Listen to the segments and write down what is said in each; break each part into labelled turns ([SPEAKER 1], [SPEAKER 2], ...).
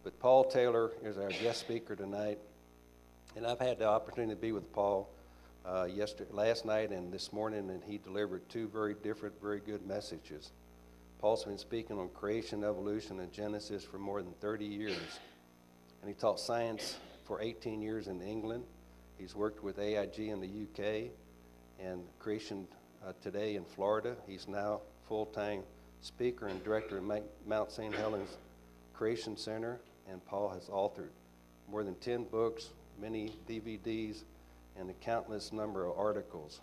[SPEAKER 1] But Paul Taylor is our guest speaker tonight, and I've had the opportunity to be with Paul last night and this morning, and he delivered two very different, very good messages. Paul's been speaking on creation, evolution, and Genesis for more than 30 years, and he taught science for 18 years in England. He's worked with AIG in the UK and Creation Today in Florida. He's now full-time speaker and director of Mount St. Helens Creation Center, and Paul has authored more than 10 books, many DVDs, and a countless number of articles.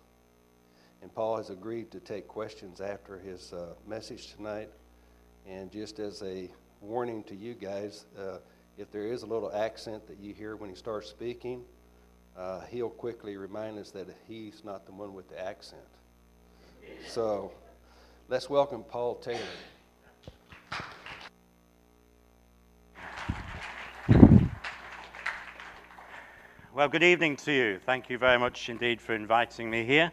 [SPEAKER 1] And Paul has agreed to take questions after his message tonight. And just as a warning to you guys, if there is a little accent that you hear when he starts speaking, he'll quickly remind us that he's not the one with the accent. So let's welcome Paul Taylor.
[SPEAKER 2] Well, good evening to you. Thank you very much indeed for inviting me here.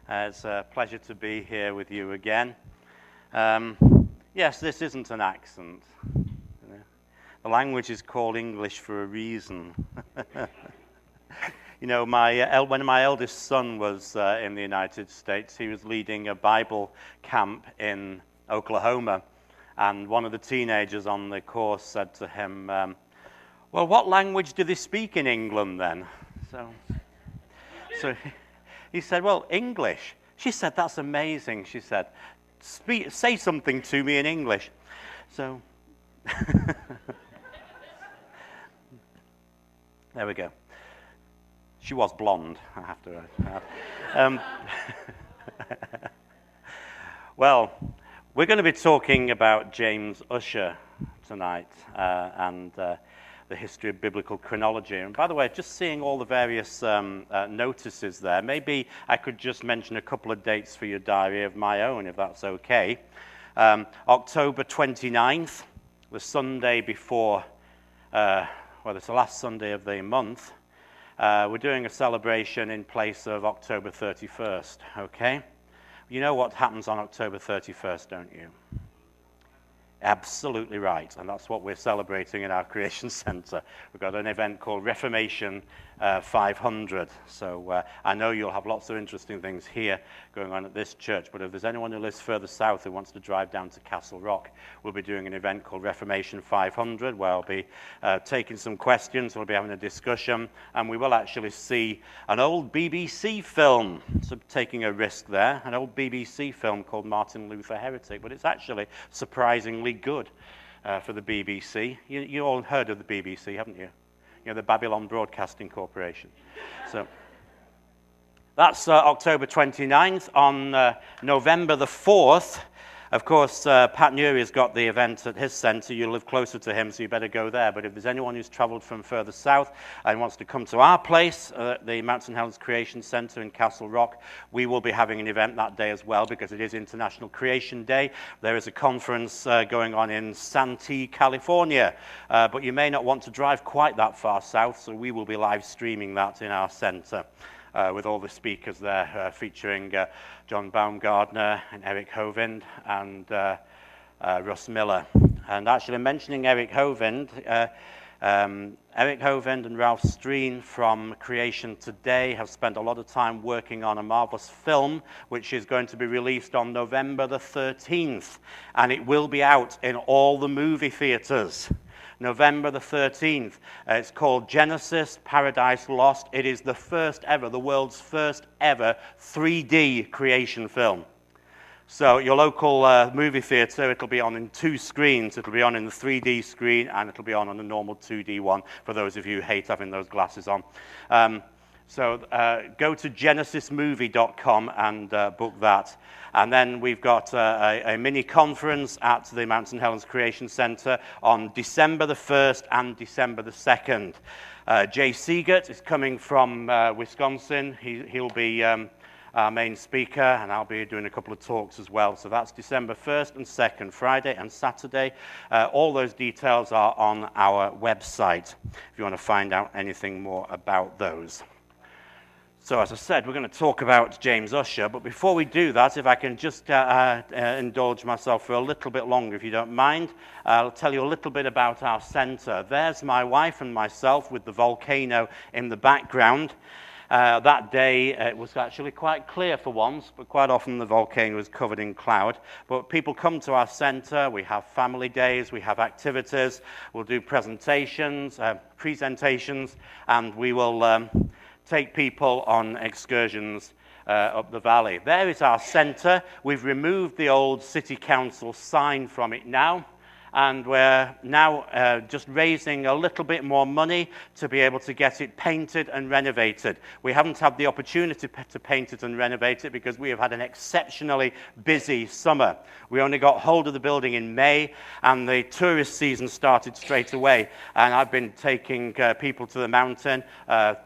[SPEAKER 2] It's a pleasure to be here with you again. Yes, this isn't an accent. The language is called English for a reason. You know, when my eldest son was in the United States, he was leading a Bible camp in Oklahoma, and one of the teenagers on the course said to him, well, what language do they speak in England then? So he said, well, English. She said, that's amazing. She said, say something to me in English. So there we go. She was blonde, I have to add. Well, we're going to be talking about James Ussher tonight, and the history of biblical chronology. And by the way, just seeing all the various notices there, maybe I could just mention a couple of dates for your diary of my own, if that's okay. October 29th, the Sunday before, well, it's the last Sunday of the month. We're doing a celebration in place of October 31st, okay? You know what happens on October 31st, don't you? Absolutely right, and that's what we're celebrating in our Creation Center. We've got an event called Reformation 500, so I know you'll have lots of interesting things here going on at this church, but if there's anyone who lives further south who wants to drive down to Castle Rock, we'll be doing an event called Reformation 500, where I'll be taking some questions, we'll be having a discussion, and we will actually see an old BBC film, so taking a risk there, an old BBC film called Martin Luther Heretic, but it's actually surprisingly good for the BBC. You all heard of the BBC, haven't you? You know, the Babylon Broadcasting Corporation. So that's October 29th. On November the 4th, of course, Pat Newry's got the event at his centre. You live closer to him, so you better go there. But if there's anyone who's travelled from further south and wants to come to our place, the Mount St. Helens Creation Centre in Castle Rock, we will be having an event that day as well, because it is International Creation Day. There is a conference going on in Santee, California, but you may not want to drive quite that far south, so we will be live streaming that in our centre. With all the speakers there, featuring John Baumgardner and Eric Hovind and Russ Miller. And actually mentioning Eric Hovind, Eric Hovind and Ralph Streen from Creation Today have spent a lot of time working on a marvelous film, which is going to be released on November the 13th. And it will be out in all the movie theaters. November the 13th. It's called Genesis, Paradise Lost. It is the first ever, the world's first ever 3D creation film. So your local movie theater, it'll be on in two screens. It'll be on in the 3D screen, and it'll be on the normal 2D one, for those of you who hate having those glasses on. So go to genesismovie.com and book that. And then we've got a mini conference at the Mount St. Helens Creation Center on December the 1st and December the 2nd. Jay Siegert is coming from Wisconsin. He'll be our main speaker, and I'll be doing a couple of talks as well. So that's December 1st and 2nd, Friday and Saturday. All those details are on our website if you want to find out anything more about those. So as I said, we're going to talk about James Ussher, but before we do that, if I can just indulge myself for a little bit longer, if you don't mind, I'll tell you a little bit about our centre. There's my wife and myself with the volcano in the background. That day, it was actually quite clear for once, but quite often the volcano was covered in cloud. But people come to our centre, we have family days, we have activities, we'll do presentations, and we will take people on excursions up the valley. There is our centre. We've removed the old City Council sign from it now, and we're now just raising a little bit more money to be able to get it painted and renovated. We haven't had the opportunity to paint it and renovate it because we have had an exceptionally busy summer. We only got hold of the building in May, and the tourist season started straight away. And I've been taking people to the mountain,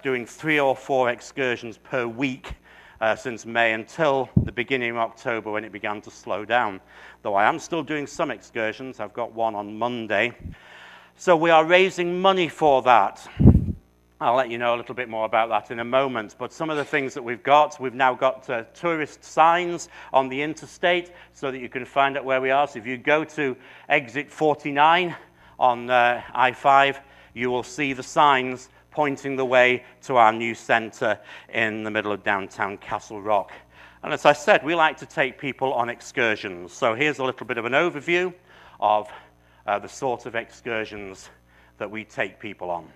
[SPEAKER 2] doing 3 or 4 excursions per week since May until the beginning of October when it began to slow down. Though I am still doing some excursions. I've got one on Monday. So we are raising money for that. I'll let you know a little bit more about that in a moment. But some of the things that we've now got tourist signs on the interstate so that you can find out where we are. So if you go to exit 49 on I-5, you will see the signs pointing the way to our new centre in the middle of downtown Castle Rock. And as I said, we like to take people on excursions. So here's a little bit of an overview of the sort of excursions that we take people on.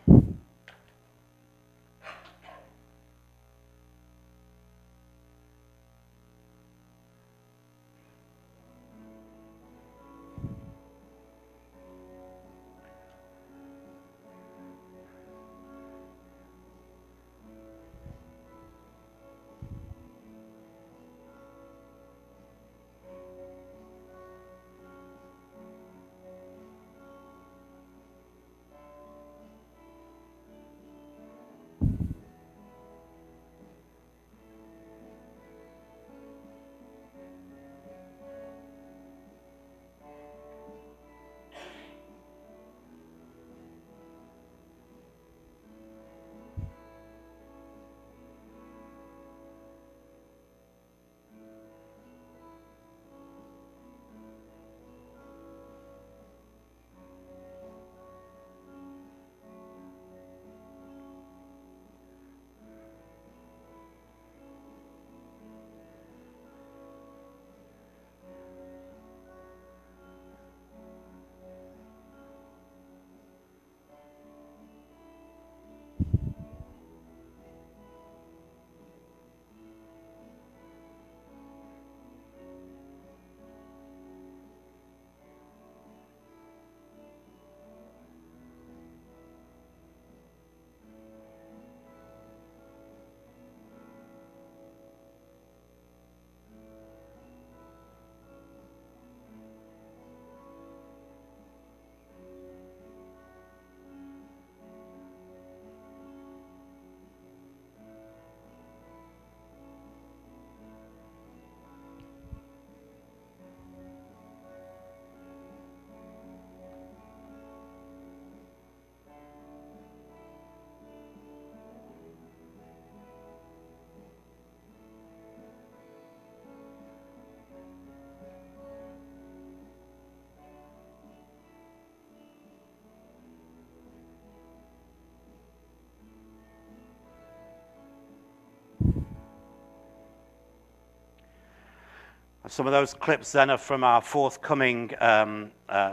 [SPEAKER 2] Some of those clips then are from our forthcoming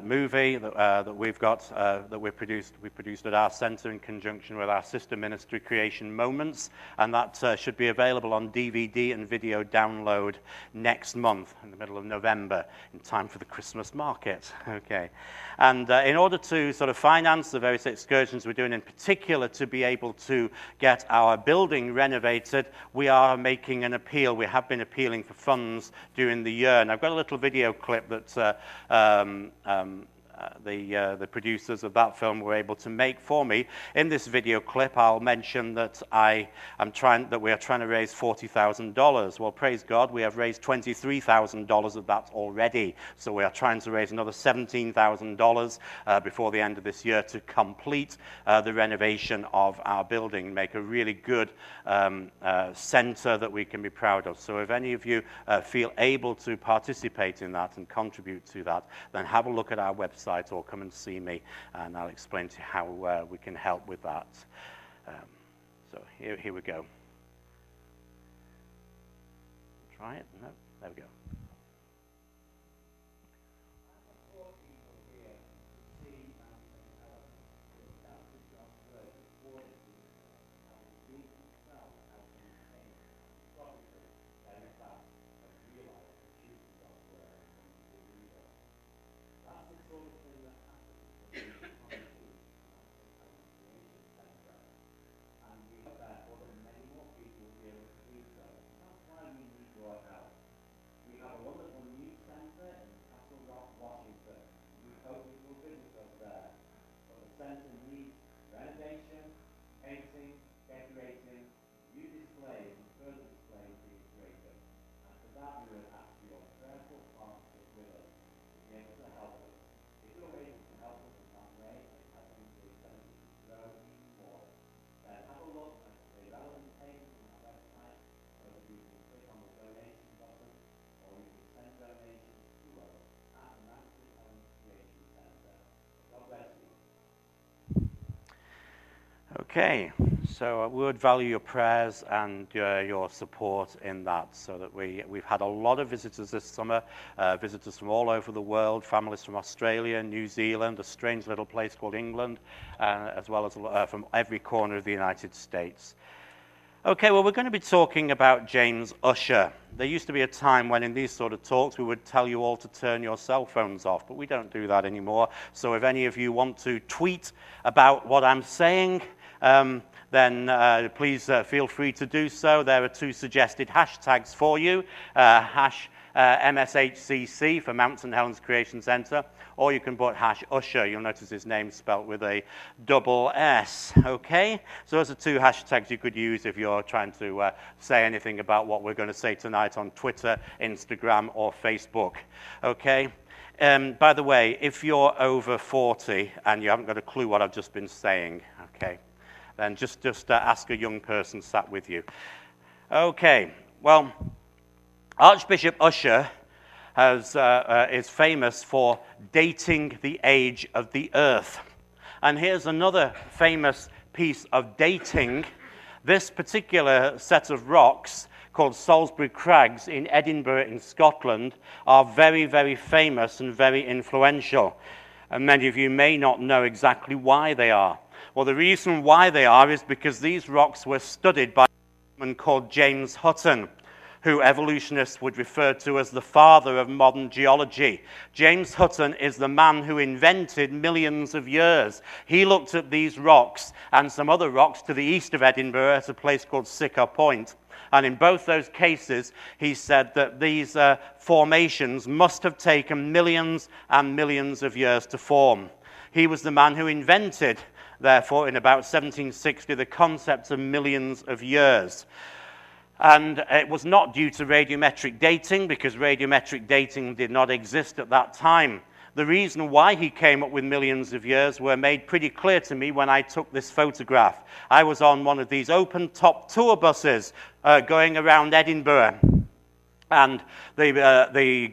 [SPEAKER 2] movie that we've got, that we produced at our centre in conjunction with our sister ministry, Creation Moments, and that should be available on DVD and video download next month, in the middle of November, in time for the Christmas market. Okay. And in order to sort of finance the various excursions we're doing, in particular to be able to get our building renovated, we are making an appeal. We have been appealing for funds during the year. And I've got a little video clip that the producers of that film were able to make for me. In this video clip, I'll mention that we are trying to raise $40,000. Well, praise God, we have raised $23,000 of that already. So we are trying to raise another $17,000 before the end of this year to complete the renovation of our building, make a really good center that we can be proud of. So if any of you feel able to participate in that and contribute to that, then have a look at our website or come and see me, and I'll explain to you how we can help with that. So here we go. Try it? No? There we go. Okay, so we would value your prayers and your support in that, so that we've had a lot of visitors this summer, visitors from all over the world, families from Australia, New Zealand, a strange little place called England, as well as from every corner of the United States. Okay, well, we're going to be talking about James Ussher. There used to be a time when in these sort of talks we would tell you all to turn your cell phones off, but we don't do that anymore. So if any of you want to tweet about what I'm saying, then please feel free to do so. There are two suggested hashtags for you. MSHCC for Mount St. Helens Creation Center, or you can put #Ussher. You'll notice his name's spelt with a double S, okay? So those are two hashtags you could use if you're trying to say anything about what we're going to say tonight on Twitter, Instagram, or Facebook, okay? By the way, if you're over 40 and you haven't got a clue what I've just been saying, okay, then just ask a young person sat with you. Okay, well, Archbishop Ussher is famous for dating the age of the earth. And here's another famous piece of dating. This particular set of rocks, called Salisbury Crags in Edinburgh in Scotland, are very, very famous and very influential. And many of you may not know exactly why they are. Well, the reason why they are is because these rocks were studied by a man called James Hutton, who evolutionists would refer to as the father of modern geology. James Hutton is the man who invented millions of years. He looked at these rocks and some other rocks to the east of Edinburgh at a place called Sicker Point. And in both those cases, he said that these formations must have taken millions and millions of years to form. He was the man who invented, therefore, in about 1760, the concept of millions of years. And it was not due to radiometric dating, because radiometric dating did not exist at that time. The reason why he came up with millions of years were made pretty clear to me when I took this photograph. I was on one of these open-top tour buses going around Edinburgh. And the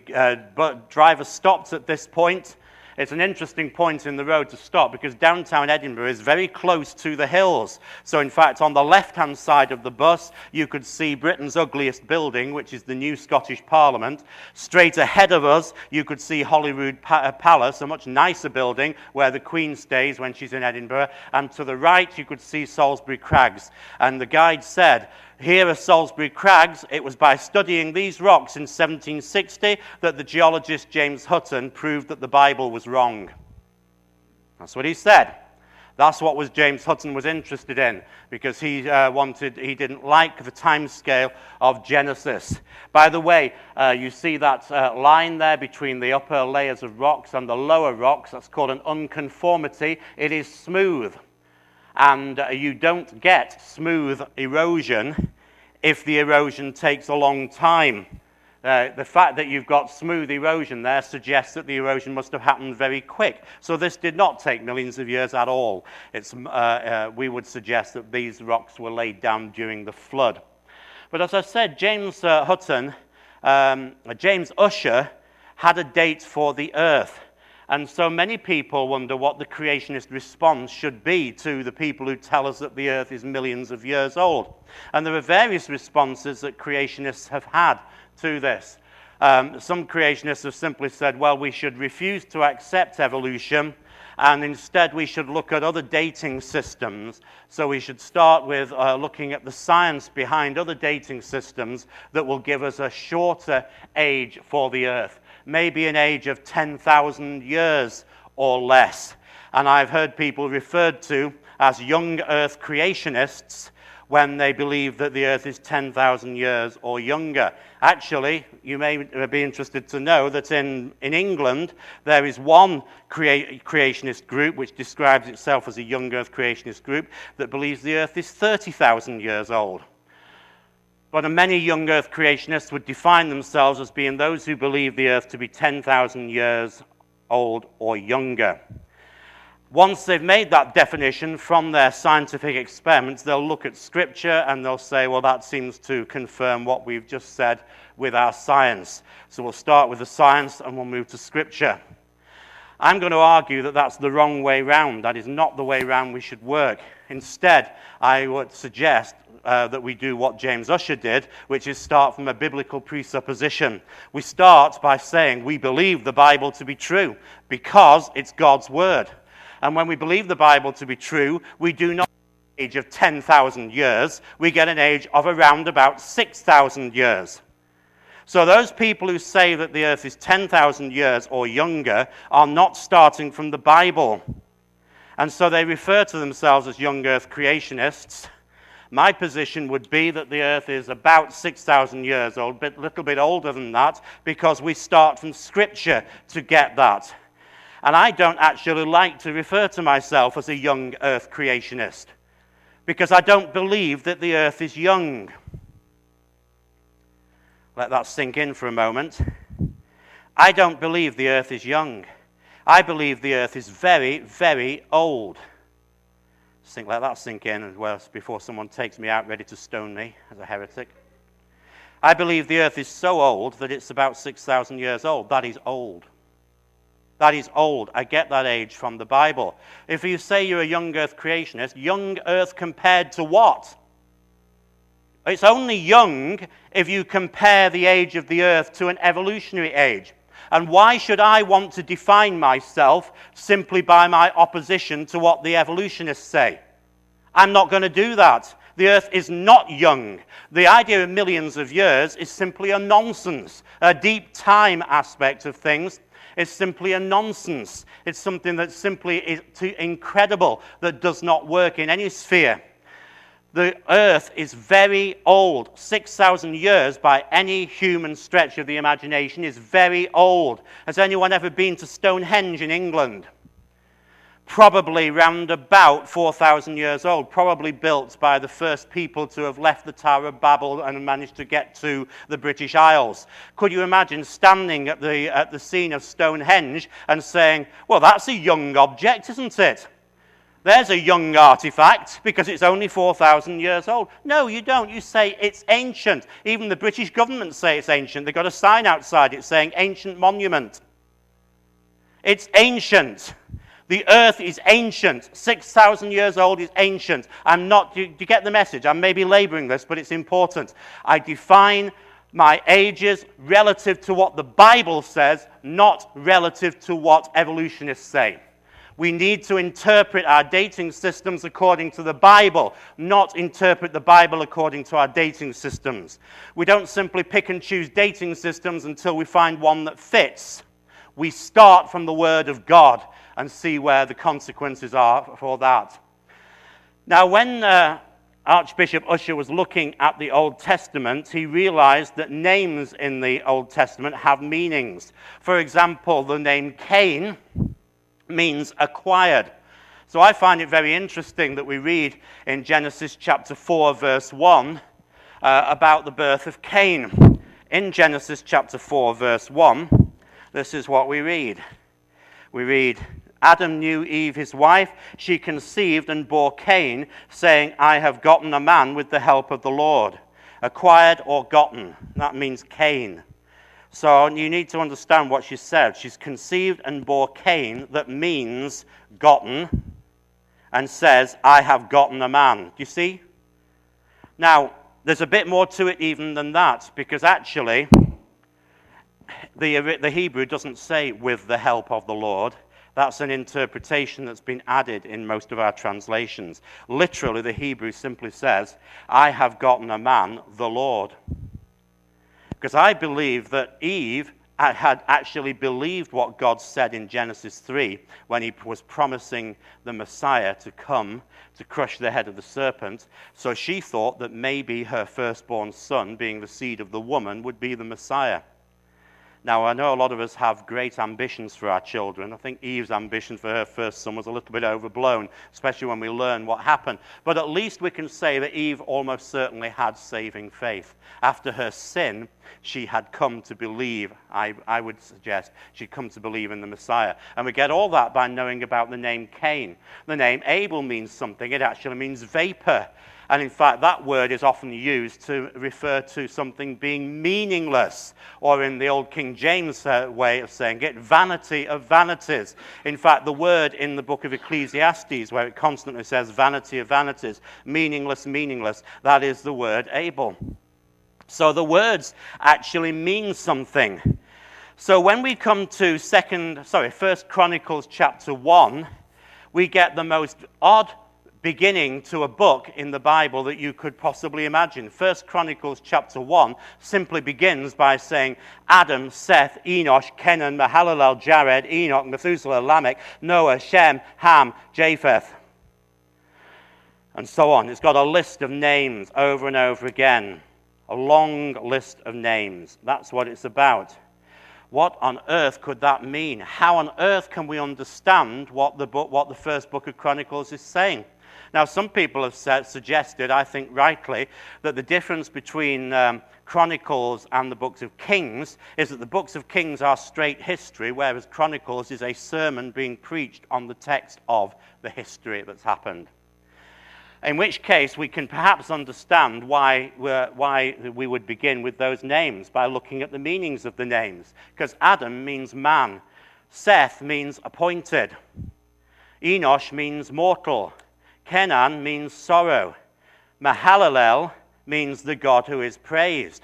[SPEAKER 2] driver stopped at this point. It's an interesting point in the road to stop because downtown Edinburgh is very close to the hills. So in fact, on the left-hand side of the bus, you could see Britain's ugliest building, which is the new Scottish Parliament. Straight ahead of us, you could see Holyrood Palace, a much nicer building where the Queen stays when she's in Edinburgh. And to the right, you could see Salisbury Crags. And the guide said, here are Salisbury Crags. It was by studying these rocks in 1760 that the geologist James Hutton proved that the Bible was wrong. That's what he said. That's what James Hutton was interested in, because he didn't like the time scale of Genesis. By the way, you see that line there between the upper layers of rocks and the lower rocks. That's called an unconformity. It is smooth. And you don't get smooth erosion if the erosion takes a long time. The fact that you've got smooth erosion there suggests that the erosion must have happened very quick. So this did not take millions of years at all. We would suggest that these rocks were laid down during the flood. But as I said, James Ussher had a date for the earth. And so many people wonder what the creationist response should be to the people who tell us that the earth is millions of years old. And there are various responses that creationists have had to this. Some creationists have simply said, well, we should refuse to accept evolution, and instead we should look at other dating systems. So we should start with looking at the science behind other dating systems that will give us a shorter age for the earth, maybe an age of 10,000 years or less. And I've heard people referred to as young earth creationists when they believe that the earth is 10,000 years or younger. Actually, you may be interested to know that in England, there is one creationist group which describes itself as a young earth creationist group that believes the earth is 30,000 years old. But many young earth creationists would define themselves as being those who believe the earth to be 10,000 years old or younger. Once they've made that definition from their scientific experiments, they'll look at Scripture and they'll say, well, that seems to confirm what we've just said with our science. So we'll start with the science and we'll move to Scripture. I'm going to argue that that's the wrong way round. That is not the way round we should work. Instead, I would suggest that we do what James Ussher did, which is start from a biblical presupposition. We start by saying we believe the Bible to be true because it's God's word. And when we believe the Bible to be true, we do not get an age of 10,000 years. We get an age of around about 6,000 years. So those people who say that the earth is 10,000 years or younger are not starting from the Bible. And so they refer to themselves as young earth creationists. My position would be that the earth is about 6,000 years old, a little bit older than that, because we start from Scripture to get that. And I don't actually like to refer to myself as a young earth creationist, because I don't believe that the earth is young. Let that sink in for a moment. I don't believe the earth is young. I believe the earth is very, very old. Let that sink in as well before someone takes me out ready to stone me as a heretic. I believe the earth is so old that it's about 6,000 years old. That is old. That is old. I get that age from the Bible. If you say you're a young earth creationist, young earth compared to what? It's only young if you compare the age of the earth to an evolutionary age. And why should I want to define myself simply by my opposition to what the evolutionists say? I'm not going to do that. The earth is not young. The idea of millions of years is simply a nonsense. A deep time aspect of things is simply a nonsense. It's something that simply is too incredible, that does not work in any sphere. The earth is very old. 6,000 years by any human stretch of the imagination is very old. Has anyone ever been to Stonehenge in England? Probably round about 4,000 years old, probably built by the first people to have left the Tower of Babel and managed to get to the British Isles. Could you imagine standing at the scene of Stonehenge and saying, well, that's a young object, isn't it? There's a young artifact because it's only 4,000 years old. No, you don't. You say it's ancient. Even the British government say it's ancient. They've got a sign outside it saying ancient monument. It's ancient. The earth is ancient. 6,000 years old is ancient. Do you get the message? I may be laboring this, but it's important. I define my ages relative to what the Bible says, not relative to what evolutionists say. We need to interpret our dating systems according to the Bible, not interpret the Bible according to our dating systems. We don't simply pick and choose dating systems until we find one that fits. We start from the Word of God. and see where the consequences are for that. Now, when Archbishop Ussher was looking at the Old Testament, he realized that names in the Old Testament have meanings. For example, the name Cain means acquired. So I find it very interesting that we read in Genesis chapter 4, verse 1, about the birth of Cain. In Genesis chapter 4, verse 1, this is what we read. We read, Adam knew Eve his wife. She conceived and bore Cain, saying, I have gotten a man with the help of the Lord. Acquired or gotten. That means Cain. So you need to understand what she said. She's conceived and bore Cain. That means gotten. And says, I have gotten a man. Do you see? Now, there's a bit more to it even than that. Because actually, the Hebrew doesn't say with the help of the Lord. That's an interpretation that's been added in most of our translations. Literally, the Hebrew simply says, I have gotten a man, the Lord. Because I believe that Eve had actually believed what God said in Genesis 3 when he was promising the Messiah to come to crush the head of the serpent. So she thought that maybe her firstborn son, being the seed of the woman, would be the Messiah. Now, I know a lot of us have great ambitions for our children. I think Eve's ambition for her first son was a little bit overblown, especially when we learn what happened. But at least we can say that Eve almost certainly had saving faith. After her sin, she had come to believe, I would suggest, she'd come to believe in the Messiah. And we get all that by knowing about the name Cain. The name Abel means something. It actually means vapor. And in fact, that word is often used to refer to something being meaningless, or in the old King James way of saying it, vanity of vanities. In fact, the word in the book of Ecclesiastes, where it constantly says vanity of vanities, meaningless, meaningless, that is the word Abel. So the words actually mean something. So when we come to 1 Chronicles chapter 1, we get the most odd beginning to a book in the Bible that you could possibly imagine. 1 Chronicles chapter 1 simply begins by saying, Adam, Seth, Enosh, Kenan, Mahalalel, Jared, Enoch, Methuselah, Lamech, Noah, Shem, Ham, Japheth, and so on. It's got a list of names over and over again. A long list of names. That's what it's about. What on earth could that mean? How on earth can we understand what the first book of Chronicles is saying? Now, some people have suggested, I think rightly, that the difference between Chronicles and the books of Kings is that the books of Kings are straight history, whereas Chronicles is a sermon being preached on the text of the history that's happened. In which case, we can perhaps understand why we would begin with those names, by looking at the meanings of the names. Because Adam means man. Seth means appointed. Enosh means mortal. Kenan means sorrow. Mahalalel means the God who is praised.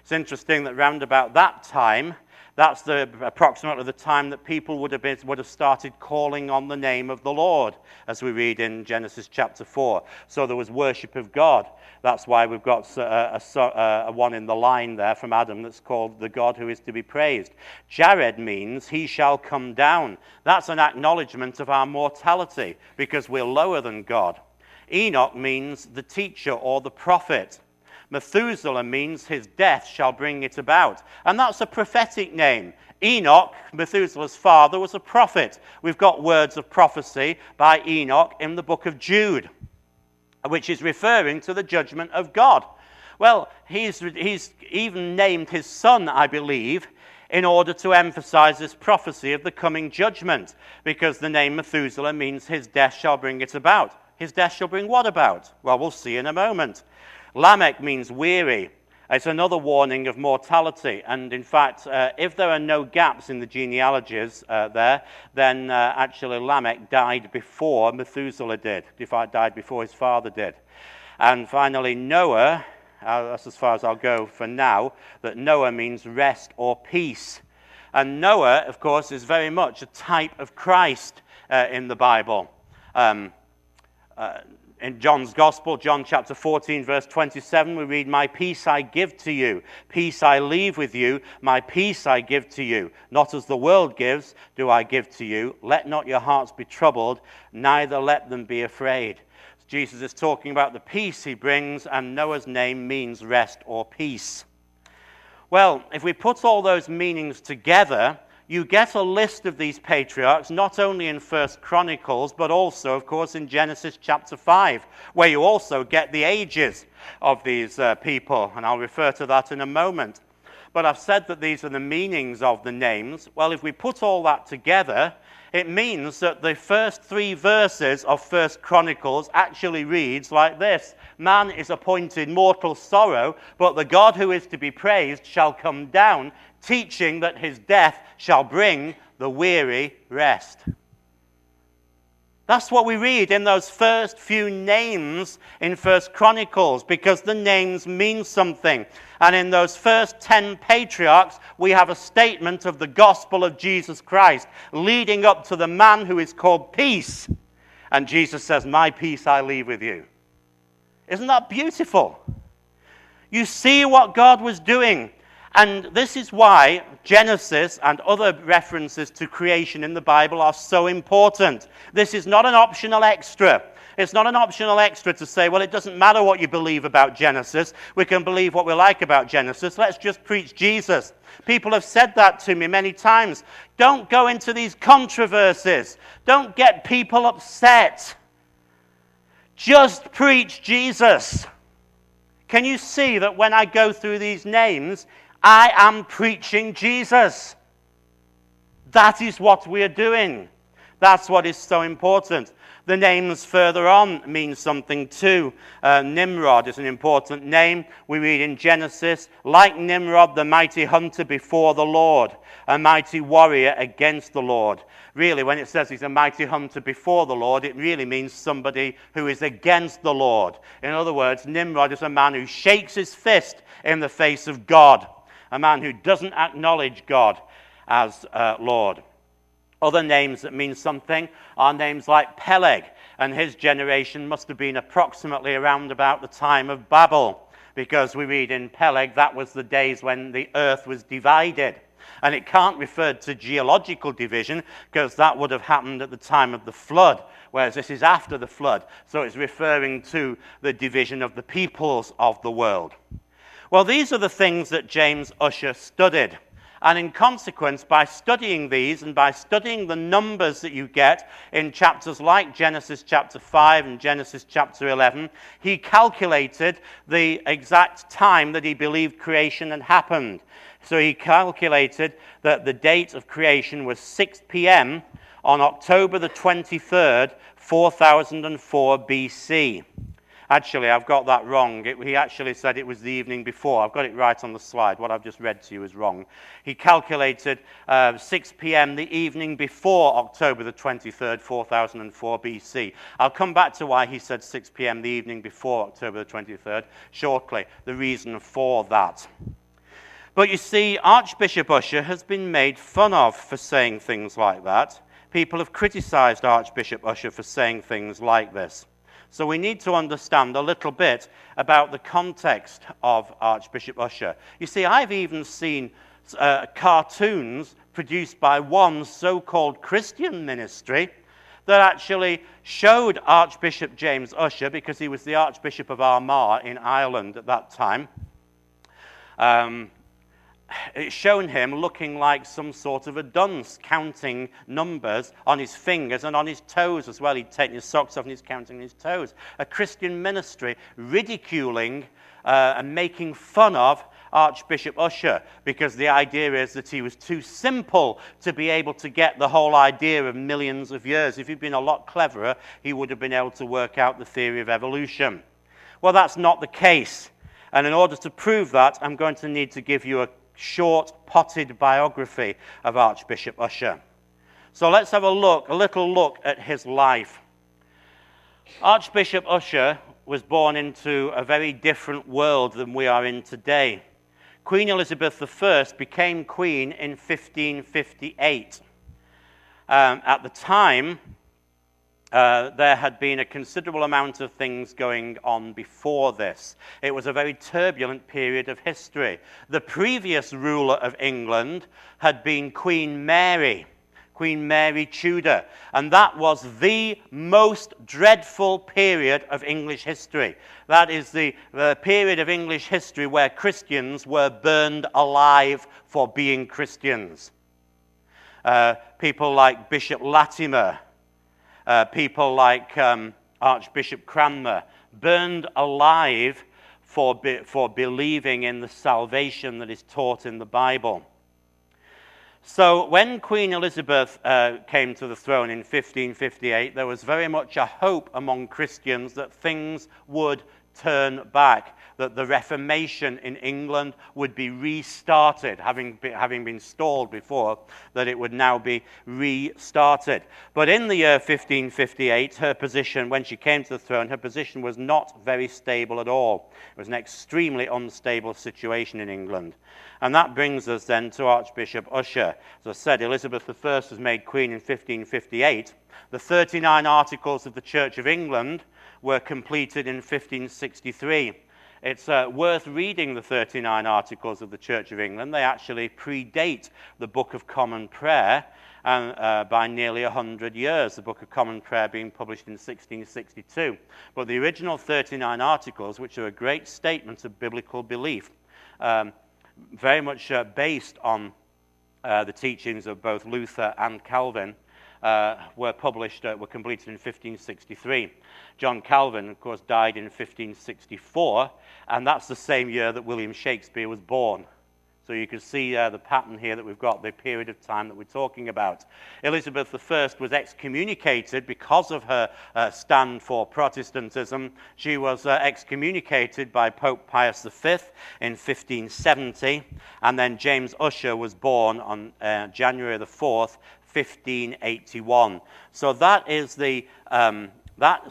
[SPEAKER 2] It's interesting that round about that time, that's approximately the time that people would have started calling on the name of the Lord, as we read in Genesis chapter 4. So there was worship of God. That's why we've got a one in the line there from Adam that's called the God who is to be praised. Jared means he shall come down. That's an acknowledgement of our mortality, because we're lower than God. Enoch means the teacher or the prophet. Methuselah means his death shall bring it about. And that's a prophetic name. Enoch, Methuselah's father, was a prophet. We've got words of prophecy by Enoch in the book of Jude, which is referring to the judgment of God. Well, he's even named his son, I believe, in order to emphasize this prophecy of the coming judgment, because the name Methuselah means his death shall bring it about. His death shall bring what about? Well, we'll see in a moment. Lamech means weary. It's another warning of mortality. And in fact, if there are no gaps in the genealogies then actually Lamech died before Methuselah did. Died before his father did. And finally, Noah, that's as far as I'll go for now, that Noah means rest or peace. And Noah, of course, is very much a type of Christ in the Bible. In John's Gospel, John chapter 14, verse 27, we read, "My peace I give to you, peace I leave with you, my peace I give to you. Not as the world gives, do I give to you. Let not your hearts be troubled, neither let them be afraid." Jesus is talking about the peace he brings, and Noah's name means rest or peace. Well, if we put all those meanings together, you get a list of these patriarchs, not only in 1 Chronicles, but also, of course, in Genesis chapter 5, where you also get the ages of these people, and I'll refer to that in a moment. But I've said that these are the meanings of the names. Well, if we put all that together, it means that the first 3 verses of 1 Chronicles actually reads like this: "Man is appointed mortal sorrow, but the God who is to be praised shall come down, teaching that his death shall bring the weary rest." That's what we read in those first few names in 1 Chronicles, because the names mean something. And in those first 10 patriarchs, we have a statement of the gospel of Jesus Christ, leading up to the man who is called Peace. And Jesus says, "My peace I leave with you." Isn't that beautiful? You see what God was doing. And this is why Genesis and other references to creation in the Bible are so important. This is not an optional extra. It's not an optional extra to say, well, it doesn't matter what you believe about Genesis. We can believe what we like about Genesis. Let's just preach Jesus. People have said that to me many times. Don't go into these controversies. Don't get people upset. Just preach Jesus. Can you see that when I go through these names, I am preaching Jesus? That is what we are doing. That's what is so important. The names further on mean something too. Nimrod is an important name. We read in Genesis, "Like Nimrod, the mighty hunter before the Lord, a mighty warrior against the Lord." Really, when it says he's a mighty hunter before the Lord, it really means somebody who is against the Lord. In other words, Nimrod is a man who shakes his fist in the face of God, a man who doesn't acknowledge God as Lord. Other names that mean something are names like Peleg, and his generation must have been approximately around about the time of Babel, because we read in Peleg that was the days when the earth was divided. And it can't refer to geological division, because that would have happened at the time of the flood, whereas this is after the flood. So it's referring to the division of the peoples of the world. Well, these are the things that James Ussher studied. And in consequence, by studying these and by studying the numbers that you get in chapters like Genesis chapter 5 and Genesis chapter 11, he calculated the exact time that he believed creation had happened. So he calculated that the date of creation was 6 p.m. on October the 23rd, 4004 BC. Actually, I've got that wrong. He actually said it was the evening before. I've got it right on the slide. What I've just read to you is wrong. He calculated 6 p.m. the evening before October the 23rd, 4004 BC. I'll come back to why he said 6 p.m. the evening before October the 23rd shortly, the reason for that. But you see, Archbishop Ussher has been made fun of for saying things like that. People have criticized Archbishop Ussher for saying things like this. So we need to understand a little bit about the context of Archbishop Ussher. You see, I've even seen cartoons produced by one so-called Christian ministry that actually showed Archbishop James Ussher, because he was the Archbishop of Armagh in Ireland at that time. It's shown him looking like some sort of a dunce, counting numbers on his fingers and on his toes as well. He'd taken his socks off and he's counting his toes. A Christian ministry ridiculing and making fun of Archbishop Ussher, because the idea is that he was too simple to be able to get the whole idea of millions of years. If he'd been a lot cleverer, he would have been able to work out the theory of evolution. Well, that's not the case. And in order to prove that, I'm going to need to give you a short, potted biography of Archbishop Ussher. So let's have a little look at his life. Archbishop Ussher was born into a very different world than we are in today. Queen Elizabeth I became queen in 1558. At the time, there had been a considerable amount of things going on before this. It was a very turbulent period of history. The previous ruler of England had been Queen Mary Tudor, and that was the most dreadful period of English history. That is the period of English history where Christians were burned alive for being Christians. People like Bishop Latimer, people like Archbishop Cranmer, burned alive for believing in the salvation that is taught in the Bible. So when Queen Elizabeth came to the throne in 1558, there was very much a hope among Christians that things would turn back, that the Reformation in England would be restarted, having been stalled before, that it would now be restarted. But in the year 1558, her position, when she came to the throne, her position was not very stable at all. It was an extremely unstable situation in England. And that brings us then to Archbishop Ussher. As I said, Elizabeth I was made queen in 1558. The 39 Articles of the Church of England were completed in 1563. It's worth reading the 39 Articles of the Church of England. They actually predate the Book of Common Prayer by nearly 100 years, the Book of Common Prayer being published in 1662. But the original 39 Articles, which are a great statement of biblical belief, very much based on the teachings of both Luther and Calvin, were completed in 1563. John Calvin, of course, died in 1564, and that's the same year that William Shakespeare was born. So you can see the pattern here that we've got, the period of time that we're talking about. Elizabeth I was excommunicated because of her stand for Protestantism. She was excommunicated by Pope Pius V in 1570, and then James Ussher was born on January the 4th, 1581. So that's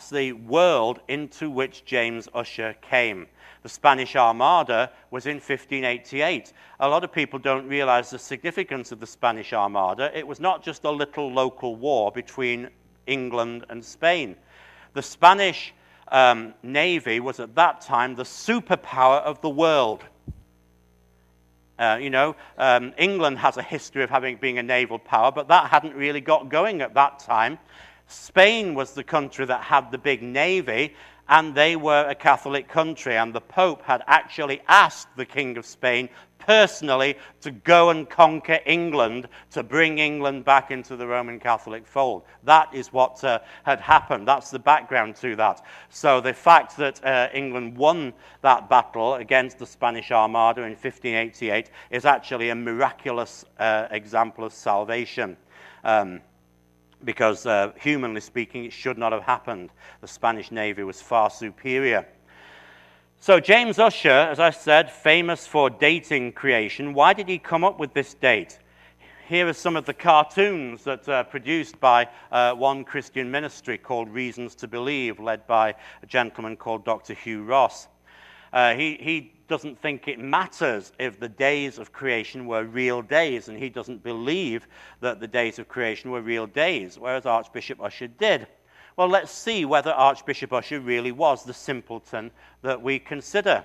[SPEAKER 2] the world into which James Ussher came. The Spanish Armada was in 1588. A lot of people don't realize the significance of the Spanish Armada. It was not just a little local war between England and Spain. The Spanish Navy was at that time the superpower of the world. England has a history of being a naval power, but that hadn't really got going at that time. Spain was the country that had the big navy, and they were a Catholic country, and the Pope had actually asked the King of Spain personally to go and conquer England, to bring England back into the Roman Catholic fold. That is what had happened. That's the background to that. So the fact that England won that battle against the Spanish Armada in 1588 is actually a miraculous example of salvation. Because humanly speaking, it should not have happened. The Spanish Navy was far superior. So James Ussher, as I said, famous for dating creation. Why did he come up with this date? Here are some of the cartoons that are produced by one Christian ministry called Reasons to Believe, led by a gentleman called Dr. Hugh Ross. He doesn't think it matters if the days of creation were real days, and he doesn't believe that the days of creation were real days, whereas Archbishop Ussher did. Well, let's see whether Archbishop Ussher really was the simpleton that we consider.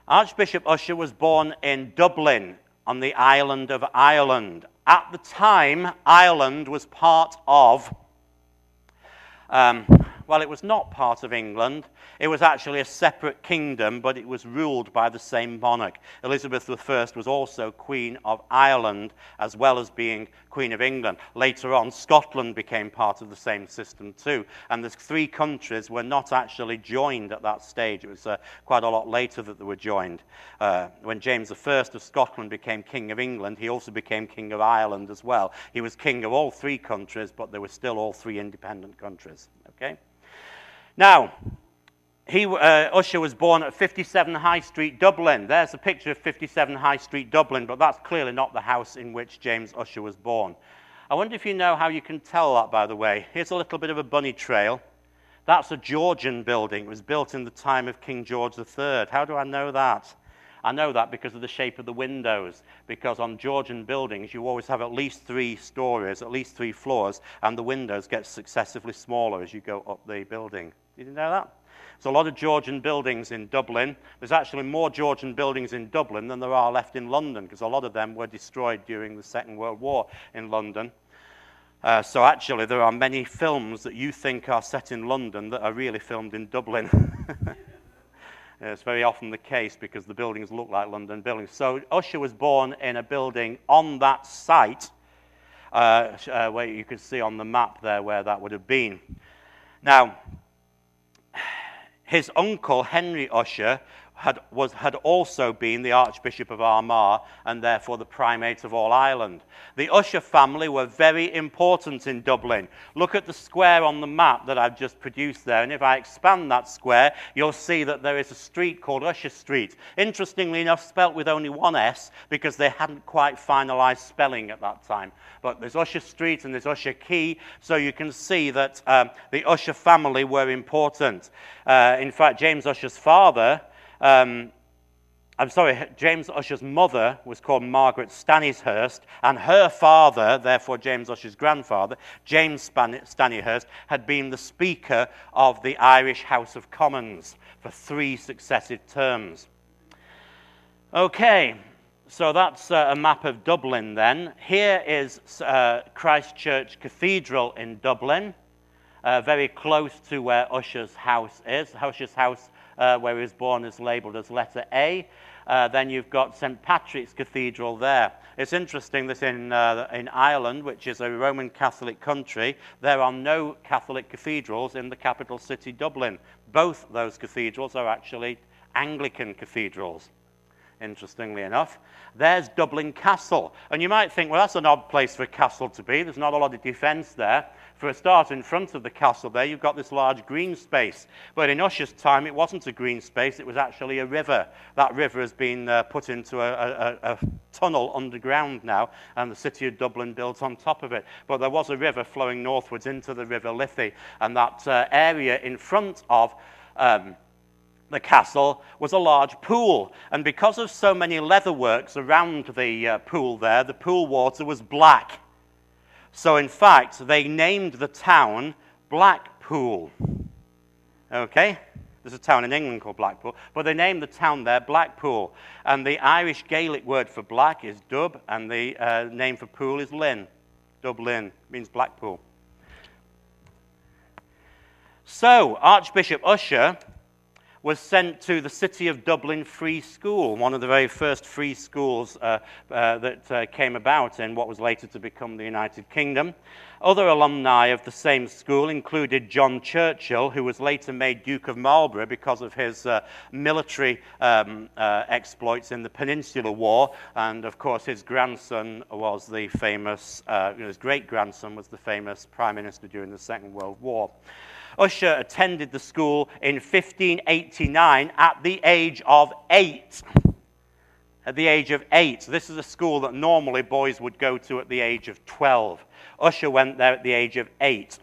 [SPEAKER 2] Archbishop Ussher was born in Dublin on the island of Ireland. At the time, Ireland was part of it was not part of England. It was actually a separate kingdom, but it was ruled by the same monarch. Elizabeth I was also Queen of Ireland, as well as being Queen of England. Later on, Scotland became part of the same system too, and the three countries were not actually joined at that stage. It was quite a lot later that they were joined. When James I of Scotland became King of England, he also became King of Ireland as well. He was king of all three countries, but they were still all three independent countries. Okay? Now, Ussher was born at 57 High Street, Dublin. There's a picture of 57 High Street, Dublin, but that's clearly not the house in which James Ussher was born. I wonder if you know how you can tell that, by the way. Here's a little bit of a bunny trail. That's a Georgian building. It was built in the time of King George III. How do I know that? I know that because of the shape of the windows, because on Georgian buildings you always have at least 3 stories, at least 3 floors, and the windows get successively smaller as you go up the building. Did you know that? There's a lot of Georgian buildings in Dublin. There's actually more Georgian buildings in Dublin than there are left in London, because a lot of them were destroyed during the Second World War in London. So actually there are many films that you think are set in London that are really filmed in Dublin. It's very often the case because the buildings look like London buildings. So Ussher was born in a building on that site, where you can see on the map there where that would have been. Now, his uncle, Henry Ussher, had also been the Archbishop of Armagh and therefore the primate of all Ireland. The Ussher family were very important in Dublin. Look at the square on the map that I've just produced there, and if I expand that square, you'll see that there is a street called Ussher Street. Interestingly enough, spelt with only one S, because they hadn't quite finalized spelling at that time. But there's Ussher Street and there's Ussher Quay, so you can see that the Ussher family were important. In fact, James Ussher's father, James Ussher's mother was called Margaret Stanishurst, and her father, therefore James Ussher's grandfather, James Stanishurst, had been the Speaker of the Irish House of Commons for 3 successive terms. Okay, so that's a map of Dublin then. Here is Christ Church Cathedral in Dublin, very close to where Ussher's house is. Ussher's house, where he was born, is labelled as letter A. Then you've got St. Patrick's Cathedral there. It's interesting that in Ireland, which is a Roman Catholic country, there are no Catholic cathedrals in the capital city, Dublin. Both those cathedrals are actually Anglican cathedrals, interestingly enough. There's Dublin Castle. And you might think, well, that's an odd place for a castle to be. There's not a lot of defence there. For a start, in front of the castle there, you've got this large green space. But in Ussher's time, it wasn't a green space, it was actually a river. That river has been put into a tunnel underground now, and the city of Dublin built on top of it. But there was a river flowing northwards into the River Liffey, and that area in front of the castle was a large pool. And because of so many leatherworks around the pool there, the pool water was black. So in fact, they named the town Blackpool. Okay? There's a town in England called Blackpool, but they named the town there Blackpool. And the Irish Gaelic word for black is dub, and the name for pool is linn. Dublin means Blackpool. So, Archbishop Ussher was sent to the City of Dublin Free School, one of the very first free schools that came about in what was later to become the United Kingdom. Other alumni of the same school included John Churchill, who was later made Duke of Marlborough because of his military exploits in the Peninsular War, and of course his grandson was the famous, his great-grandson was the famous Prime Minister during the Second World War. Ussher attended the school in 1589 at the age of 8. At the age of 8. This is a school that normally boys would go to at the age of 12. Ussher went there at the age of 8.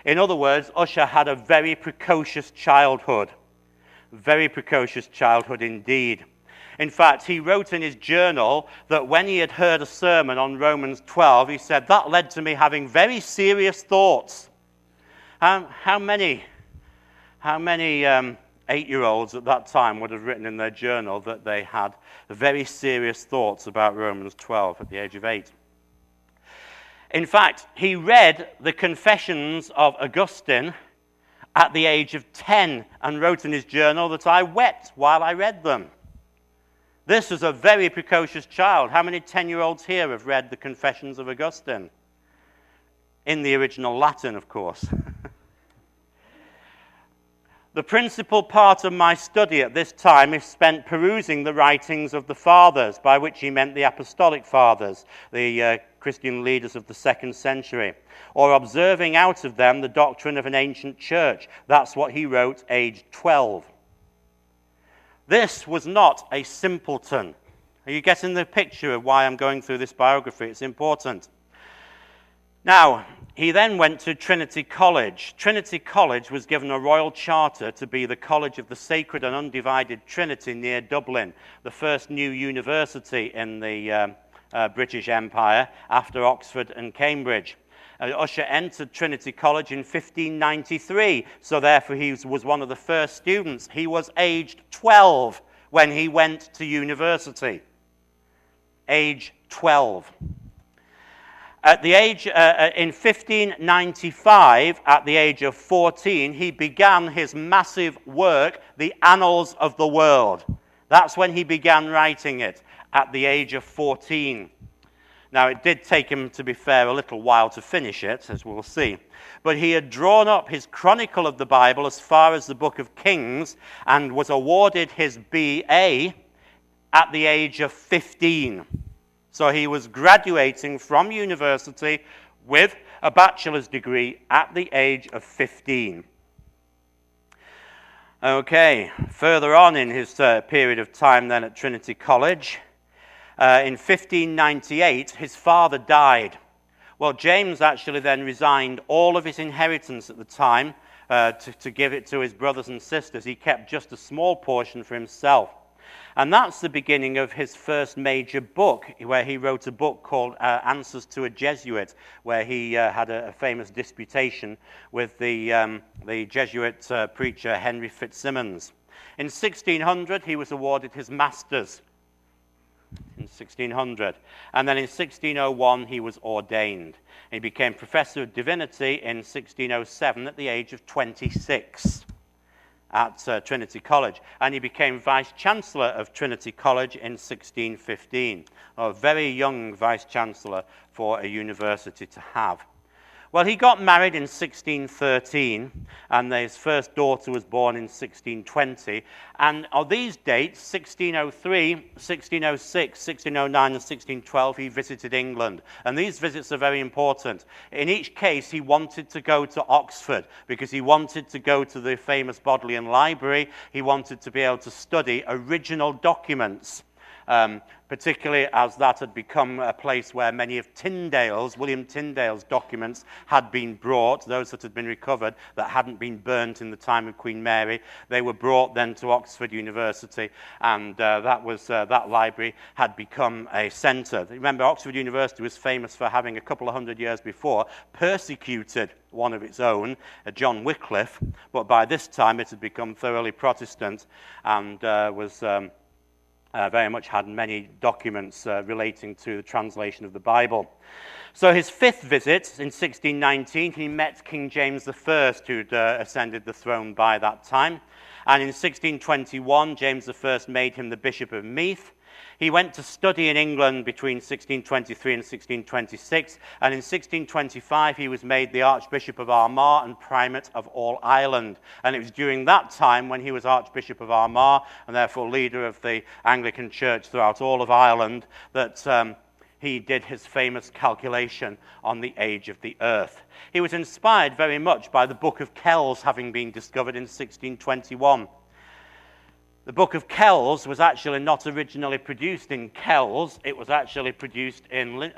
[SPEAKER 2] In other words, Ussher had a very precocious childhood. Very precocious childhood indeed. In fact, he wrote in his journal that when he had heard a sermon on Romans 12, he said, "That led to me having very serious thoughts." How many 8-year-olds at that time would have written in their journal that they had very serious thoughts about Romans 12 at the age of 8? In fact, he read the Confessions of Augustine at the age of 10 and wrote in his journal that I wept while I read them. This was a very precocious child. How many 10-year-olds here have read the Confessions of Augustine? In the original Latin, of course. The principal part of my study at this time is spent perusing the writings of the fathers, by which he meant the apostolic fathers, the Christian leaders of the 2nd century, or observing out of them the doctrine of an ancient church. That's what he wrote aged 12. This was not a simpleton. Are you getting the picture of why I'm going through this biography? It's important. Now, He then went to Trinity College. Trinity College was given a royal charter to be the College of the Sacred and Undivided Trinity near Dublin, the first new university in the British Empire after Oxford and Cambridge. Ussher entered Trinity College in 1593, so therefore he was one of the first students. He was aged 12 when he went to university. Age 12. At the age, in 1595, at the age of 14, he began his massive work, the Annals of the World. That's when he began writing it, at the age of 14. Now, it did take him, to be fair, a little while to finish it, as we'll see. But he had drawn up his chronicle of the Bible as far as the book of Kings and was awarded his B.A. at the age of 15. So he was graduating from university with a bachelor's degree at the age of 15. Okay, further on in his period of time then at Trinity College, in 1598, his father died. Well, James actually then resigned all of his inheritance at the time to give it to his brothers and sisters. He kept just a small portion for himself. And that's the beginning of his first major book, where he wrote a book called Answers to a Jesuit, where he had a famous disputation with the Jesuit preacher Henry Fitzsimmons. In 1600, he was awarded his master's. In 1600. And then in 1601, he was ordained. He became Professor of Divinity in 1607 at the age of 26. At Trinity College, and he became Vice-Chancellor of Trinity College in 1615. A very young Vice-Chancellor for a university to have. Well, he got married in 1613, and his first daughter was born in 1620. And on these dates, 1603, 1606, 1609, and 1612, he visited England. And these visits are very important. In each case, he wanted to go to Oxford because he wanted to go to the famous Bodleian Library. He wanted to be able to study original documents. Particularly as that had become a place where many of William Tyndale's documents had been brought, those that had been recovered, that hadn't been burnt in the time of Queen Mary. They were brought then to Oxford University, and that library had become a centre. Remember, Oxford University was famous for having, a couple of hundred years before, persecuted one of its own, John Wycliffe, but by this time it had become thoroughly Protestant and very much had many documents relating to the translation of the Bible. So his fifth visit, in 1619, he met King James I, who'd ascended the throne by that time. And in 1621, James I made him the Bishop of Meath. He went to study in England between 1623 and 1626, and in 1625 he was made the Archbishop of Armagh and Primate of all Ireland. And it was during that time, when he was Archbishop of Armagh, and therefore leader of the Anglican Church throughout all of Ireland, that he did his famous calculation on the age of the earth. He was inspired very much by the Book of Kells having been discovered in 1621. The Book of Kells was actually not originally produced in Kells. It was actually produced in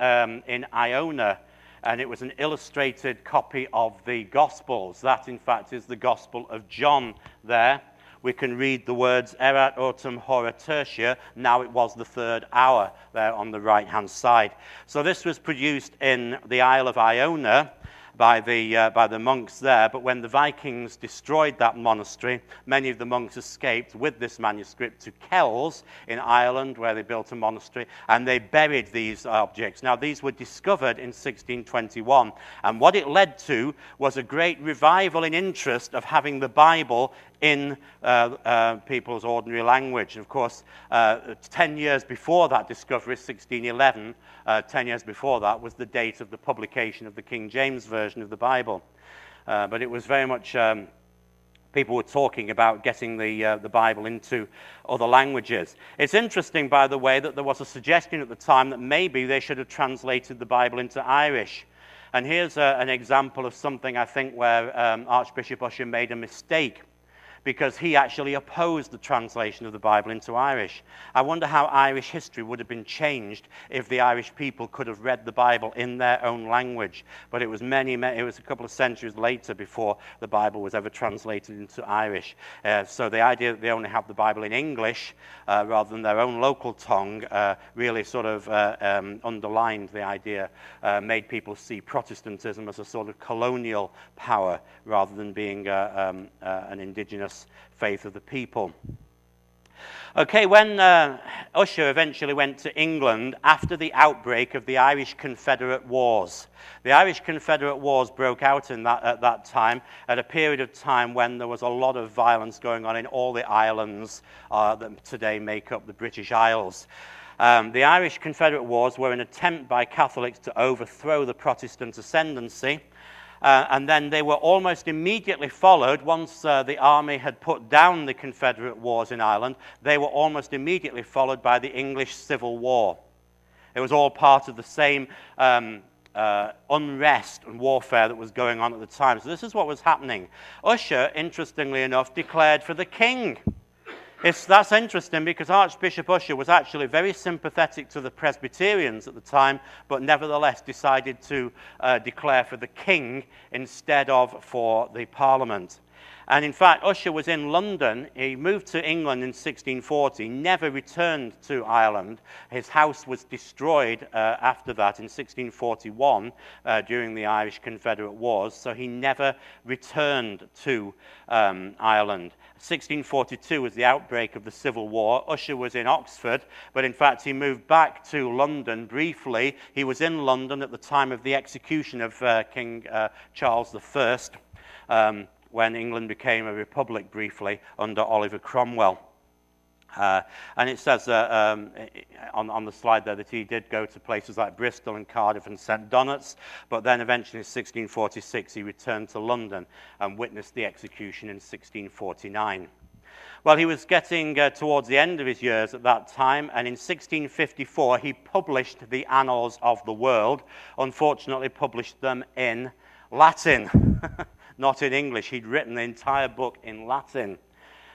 [SPEAKER 2] Iona, and it was an illustrated copy of the Gospels. That, in fact, is the Gospel of John there. We can read the words, erat autem hora tertia, now it was the third hour, there on the right-hand side. So this was produced in the Isle of Iona, by the monks there, but when the Vikings destroyed that monastery, many of the monks escaped with this manuscript to Kells in Ireland, where they built a monastery, and they buried these objects. Now, these were discovered in 1621, and what it led to was a great revival in interest of having the Bible in people's ordinary language. And of course, 10 years before that discovery, 1611, 10 years before that was the date of the publication of the King James Version of the Bible. But it was very much, people were talking about getting the Bible into other languages. It's interesting, by the way, that there was a suggestion at the time that maybe they should have translated the Bible into Irish. And here's an example of something, I think, where Archbishop Ussher made a mistake. because he actually opposed the translation of the Bible into Irish. I wonder how Irish history would have been changed if the Irish people could have read the Bible in their own language. But it was it was a couple of centuries later before the Bible was ever translated into Irish. So the idea that they only have the Bible in English rather than their own local tongue really sort of underlined the idea, made people see Protestantism as a sort of colonial power rather than being an indigenous faith of the people. Okay, when Ussher eventually went to England after the outbreak of the Irish Confederate Wars. The Irish Confederate Wars broke out at that time, at a period of time when there was a lot of violence going on in all the islands that today make up the British Isles. The Irish Confederate Wars were an attempt by Catholics to overthrow the Protestant ascendancy. And then they were almost immediately followed, once the army had put down the Confederate wars in Ireland, they were almost immediately followed by the English Civil War. It was all part of the same unrest and warfare that was going on at the time. So this is what was happening. Ussher, interestingly enough, declared for the king. That's interesting because Archbishop Ussher was actually very sympathetic to the Presbyterians at the time, but nevertheless decided to declare for the king instead of for the Parliament. And in fact, Ussher was in London. He moved to England in 1640, never returned to Ireland. His house was destroyed after that in 1641 during the Irish Confederate Wars, so he never returned to Ireland. 1642 was the outbreak of the Civil War. Ussher was in Oxford, but in fact he moved back to London briefly. He was in London at the time of the execution of King Charles I, when England became a republic briefly under Oliver Cromwell. And it says on the slide there that he did go to places like Bristol and Cardiff and St. Donat's, but then eventually in 1646 he returned to London and witnessed the execution in 1649. Well, he was getting towards the end of his years at that time, and in 1654 he published the Annals of the World. Unfortunately, published them in Latin, not in English. He'd written the entire book in Latin.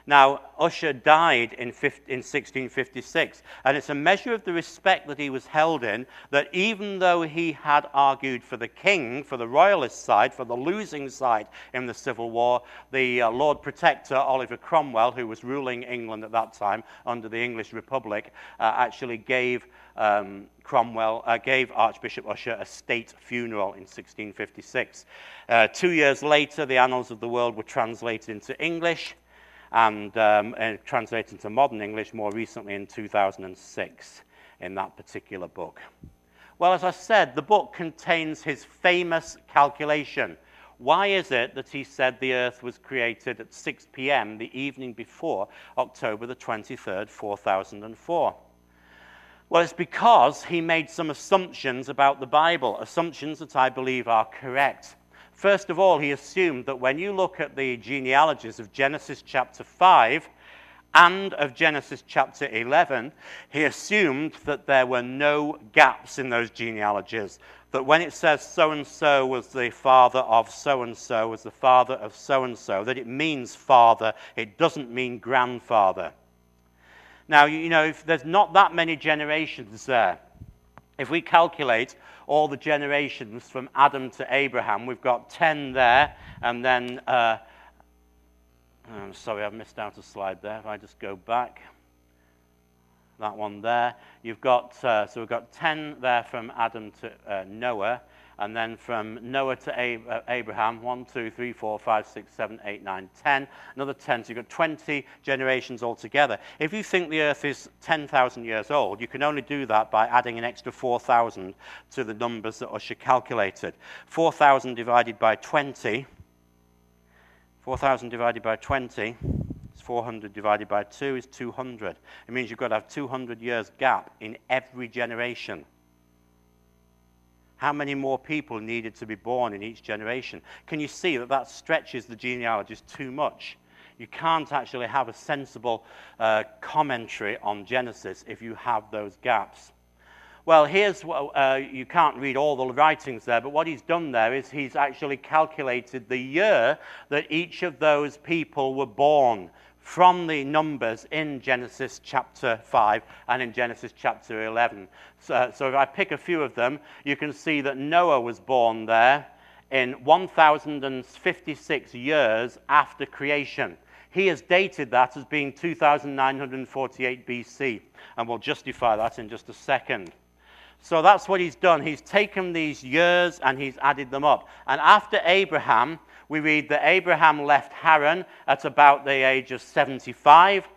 [SPEAKER 2] Now, Ussher died in 1656, and it's a measure of the respect that he was held in that even though he had argued for the king, for the royalist side, for the losing side in the Civil War, the Lord Protector, Oliver Cromwell, who was ruling England at that time under the English Republic, actually gave Archbishop Ussher a state funeral in 1656. 2 years later, the Annals of the World were translated into English, and translated into modern English more recently in 2006 in that particular book. Well, as I said, the book contains his famous calculation. Why is it that he said the earth was created at 6 p.m. the evening before October the 23rd, 4004? Well, it's because he made some assumptions about the Bible, assumptions that I believe are correct. First of all, he assumed that when you look at the genealogies of Genesis chapter 5 and of Genesis chapter 11, he assumed that there were no gaps in those genealogies. That when it says so-and-so was the father of so-and-so, was the father of so-and-so, that it means father, it doesn't mean grandfather. Now, you know, if there's not that many generations there, if we calculate all the generations from Adam to Abraham, we've got 10 there, and then, I'm sorry, I've missed out a slide there. If I just go back, that one there, you've got, so we've got 10 there from Adam to Noah, and then from Noah to Abraham, 1, 2, 3, 4, 5, 6, 7, 8, 9, 10. Another 10, so you've got 20 generations altogether. If you think the earth is 10,000 years old, you can only do that by adding an extra 4,000 to the numbers that Ussher calculated. 4,000 divided by 20, 4,000 divided by 20, is 400 divided by 2 is 200. It means you've got to have 200 years gap in every generation. How many more people needed to be born in each generation? Can you see that that stretches the genealogies too much? You can't actually have a sensible commentary on Genesis if you have those gaps. Well, here's what, you can't read all the writings there, but what he's done there is he's actually calculated the year that each of those people were born from the numbers in Genesis chapter 5 and in Genesis chapter 11. So if I pick a few of them, you can see that Noah was born there in 1,056 years after creation. He has dated that as being 2,948 BC, and we'll justify that in just a second. So that's what he's done. He's taken these years and he's added them up. And after Abraham, we read that Abraham left Haran at about the age of 75.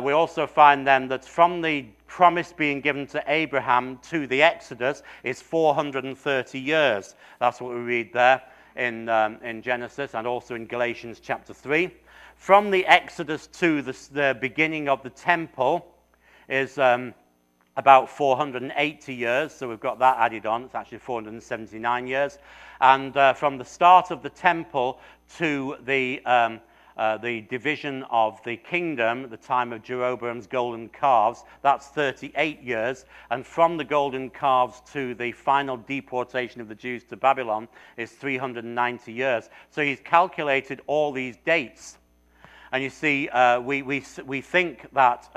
[SPEAKER 2] We also find then that from the promise being given to Abraham to the Exodus is 430 years. That's what we read there in Genesis and also in Galatians chapter 3. From the Exodus to the beginning of the temple is about 480 years, so we've got that added on. It's actually 479 years. And from the start of the temple to the division of the kingdom at the time of Jeroboam's golden calves, that's 38 years. And from the golden calves to the final deportation of the Jews to Babylon is 390 years. So he's calculated all these dates. And you see, we think that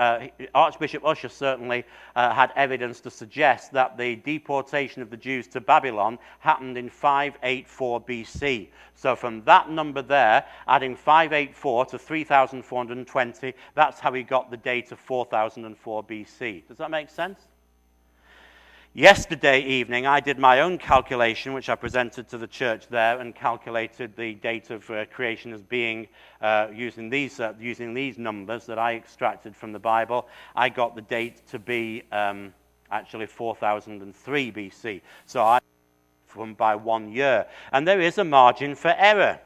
[SPEAKER 2] Archbishop Ussher certainly had evidence to suggest that the deportation of the Jews to Babylon happened in 584 BC. So from that number there, adding 584 to 3,420, that's how he got the date of 4004 BC. Does that make sense? Yesterday evening, I did my own calculation, which I presented to the church there, and calculated the date of creation as being, using these numbers that I extracted from the Bible. I got the date to be actually 4003 BC. So I from by 1 year. And there is a margin for error.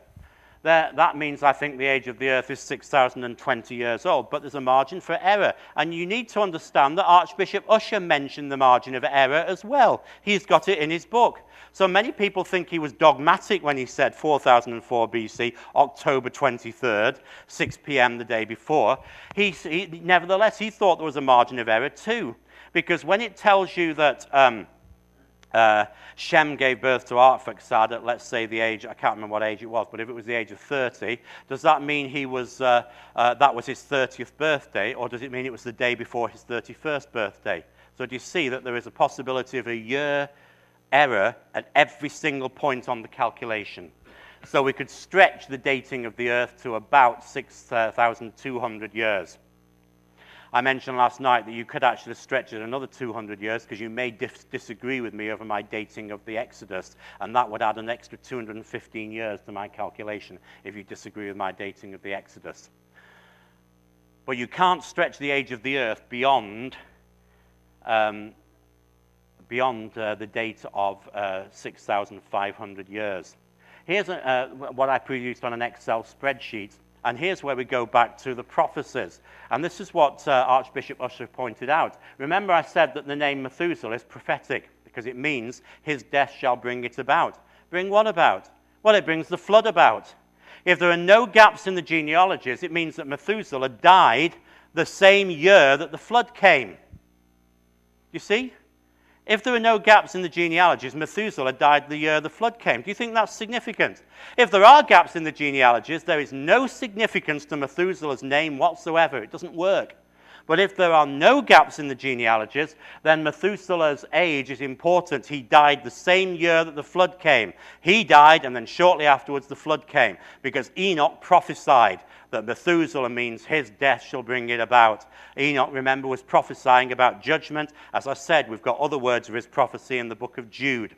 [SPEAKER 2] That means I think the age of the earth is 6,020 years old, but there's a margin for error. And you need to understand that Archbishop Ussher mentioned the margin of error as well. He's got it in his book. So many people think he was dogmatic when he said 4004 BC, October 23rd, 6 p.m. the day before. Nevertheless, he thought there was a margin of error too, because when it tells you that Shem gave birth to Arphaxad at, let's say, the age, I can't remember what age it was, but if it was the age of 30, does that mean he was, that was his 30th birthday, or does it mean it was the day before his 31st birthday? So do you see that there is a possibility of a year error at every single point on the calculation? So we could stretch the dating of the earth to about 6,200 years. I mentioned last night that you could actually stretch it another 200 years because you may disagree with me over my dating of the Exodus, and that would add an extra 215 years to my calculation if you disagree with my dating of the Exodus. But you can't stretch the age of the earth beyond the date of 6,500 years. Here's what I produced on an Excel spreadsheet. And here's where we go back to the prophecies. And this is what Archbishop Ussher pointed out. Remember I said that the name Methuselah is prophetic because it means his death shall bring it about. Bring what about? Well, it brings the flood about. If there are no gaps in the genealogies, it means that Methuselah died the same year that the flood came. You see? If there are no gaps in the genealogies, Methuselah died the year the flood came. Do you think that's significant? If there are gaps in the genealogies, there is no significance to Methuselah's name whatsoever. It doesn't work. But if there are no gaps in the genealogies, then Methuselah's age is important. He died the same year that the flood came. He died, and then shortly afterwards the flood came, because Enoch prophesied that Methuselah means his death shall bring it about. Enoch, remember, was prophesying about judgment. As I said, we've got other words of his prophecy in the book of Jude.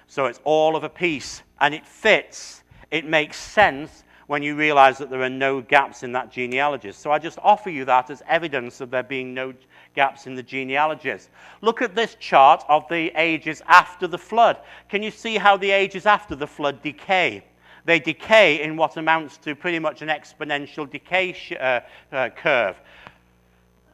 [SPEAKER 2] So it's all of a piece, and it fits. It makes sense when you realize that there are no gaps in that genealogies. So I just offer you that as evidence of there being no gaps in the genealogies. Look at this chart of the ages after the flood. Can you see how the ages after the flood decay? They decay in what amounts to pretty much an exponential decay curve.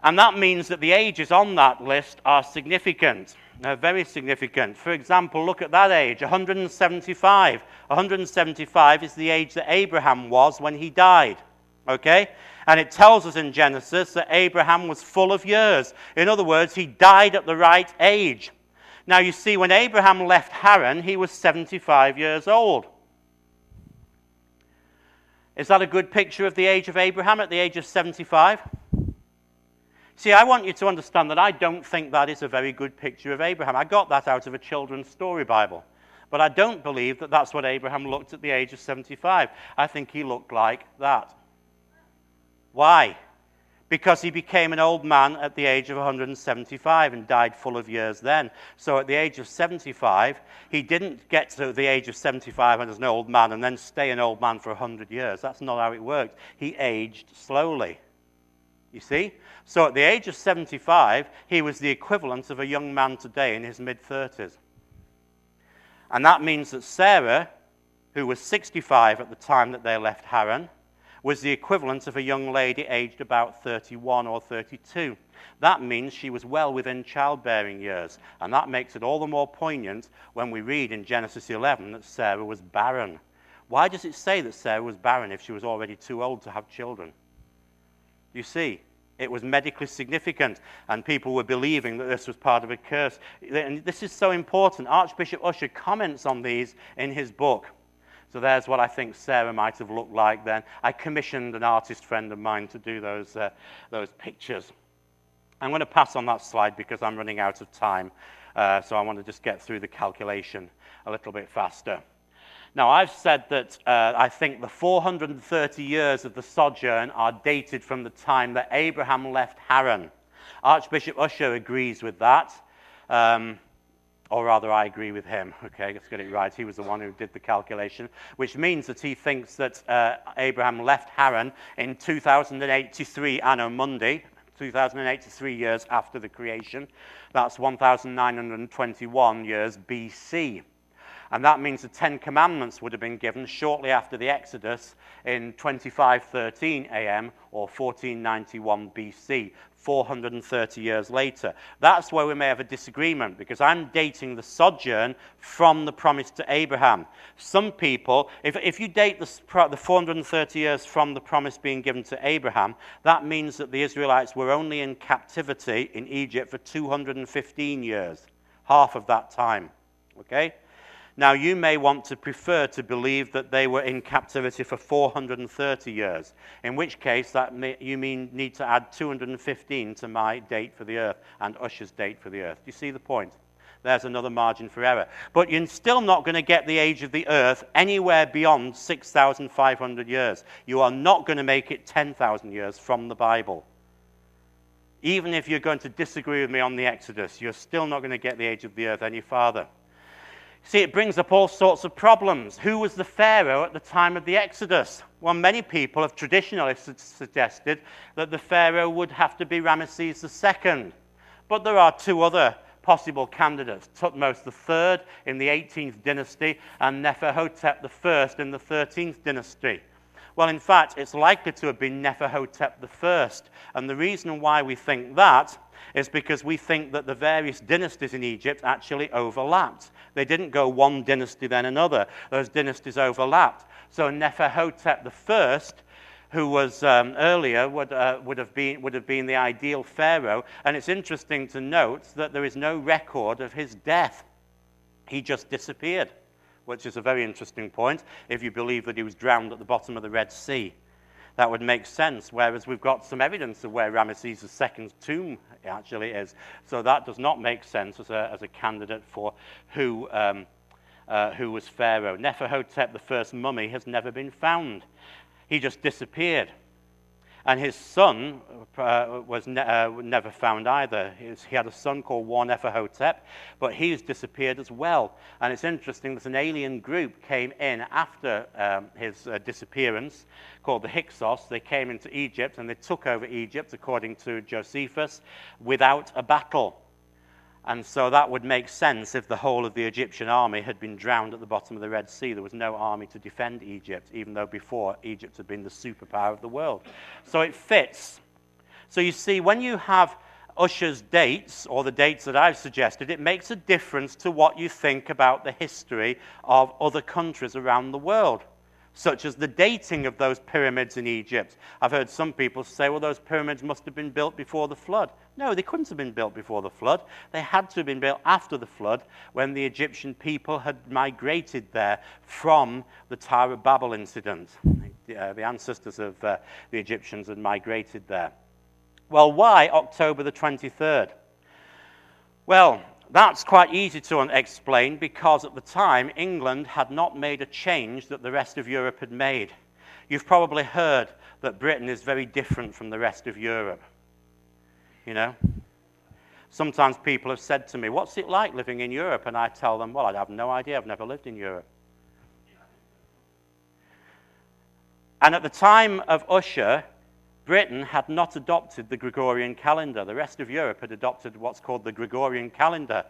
[SPEAKER 2] And that means that the ages on that list are significant. They're very significant. For example, look at that age, 175. 175 is the age that Abraham was when he died. Okay? And it tells us in Genesis that Abraham was full of years. In other words, he died at the right age. Now you see, when Abraham left Haran, he was 75 years old. Is that a good picture of the age of Abraham at the age of 75? See, I want you to understand that I don't think that is a very good picture of Abraham. I got that out of a children's story Bible. But I don't believe that that's what Abraham looked at the age of 75. I think he looked like that. Why? Because he became an old man at the age of 175 and died full of years then. So at the age of 75, he didn't get to the age of 75 as an old man and then stay an old man for 100 years. That's not how it worked. He aged slowly. You see? So at the age of 75, he was the equivalent of a young man today in his mid-30s. And that means that Sarah, who was 65 at the time that they left Haran, was the equivalent of a young lady aged about 31 or 32. That means she was well within childbearing years. And that makes it all the more poignant when we read in Genesis 11 that Sarah was barren. Why does it say that Sarah was barren if she was already too old to have children? You see, it was medically significant, and people were believing that this was part of a curse. And this is so important. Archbishop Ussher comments on these in his book. So there's what I think Sarah might have looked like then. I commissioned an artist friend of mine to do those pictures. I'm going to pass on that slide because I'm running out of time. So I want to just get through the calculation a little bit faster. Now, I've said that I think the 430 years of the sojourn are dated from the time that Abraham left Haran. Archbishop Ussher agrees with that. Or rather, I agree with him. Okay, let's get it right. He was the one who did the calculation, which means that he thinks that Abraham left Haran in 2083 Anno Mundi, 2083 years after the creation. That's 1921 years BC. And that means the Ten Commandments would have been given shortly after the Exodus in 2513 AM or 1491 BC, 430 years later. That's where we may have a disagreement, because I'm dating the sojourn from the promise to Abraham. Some people, if you date the 430 years from the promise being given to Abraham, that means that the Israelites were only in captivity in Egypt for 215 years, half of that time. Okay? Now, you may want to prefer to believe that they were in captivity for 430 years, in which case you need to add 215 to my date for the earth and Ussher's date for the earth. Do you see the point? There's another margin for error. But you're still not going to get the age of the earth anywhere beyond 6,500 years. You are not going to make it 10,000 years from the Bible. Even if you're going to disagree with me on the Exodus, you're still not going to get the age of the earth any farther. See, it brings up all sorts of problems. Who was the Pharaoh at the time of the Exodus? Well, many people of traditionalists have suggested that the Pharaoh would have to be Ramesses II. But there are two other possible candidates, Thutmose III in the 18th dynasty and Neferhotep I in the 13th dynasty. Well, in fact, it's likely to have been Neferhotep I. And the reason why we think that is because we think that the various dynasties in Egypt actually overlapped. They didn't go one dynasty then another. Those dynasties overlapped. So Neferhotep I, who was earlier, would have been the ideal pharaoh. And it's interesting to note that there is no record of his death. He just disappeared, which is a very interesting point if you believe that he was drowned at the bottom of the Red Sea. That would make sense, whereas we've got some evidence of where Ramesses II's tomb actually is. So that does not make sense as a candidate for who was pharaoh. Neferhotep I's mummy has never been found. He just disappeared. And his son was never found either. He had a son called War-Neferhotep, but he's disappeared as well. And it's interesting that an alien group came in after his disappearance, called the Hyksos. They came into Egypt, and they took over Egypt, according to Josephus, without a battle. And so that would make sense if the whole of the Egyptian army had been drowned at the bottom of the Red Sea. There was no army to defend Egypt, even though before Egypt had been the superpower of the world. So it fits. So you see, when you have Ussher's dates, or the dates that I've suggested, it makes a difference to what you think about the history of other countries around the world. such as the dating of those pyramids in Egypt. I've heard some people say, well, those pyramids must have been built before the flood. No, they couldn't have been built before the flood. They had to have been built after the flood, when the Egyptian people had migrated there from the Tower of Babel incident. The ancestors of the Egyptians had migrated there. Well, why October the 23rd? Well, that's quite easy to explain, because at the time, England had not made a change that the rest of Europe had made. You've probably heard that Britain is very different from the rest of Europe. You know? Sometimes people have said to me, what's it like living in Europe? And I tell them, well, I have no idea. I've never lived in Europe. And at the time of Ussher, Britain had not adopted the Gregorian calendar. The rest of Europe had adopted what's called the Gregorian calendar.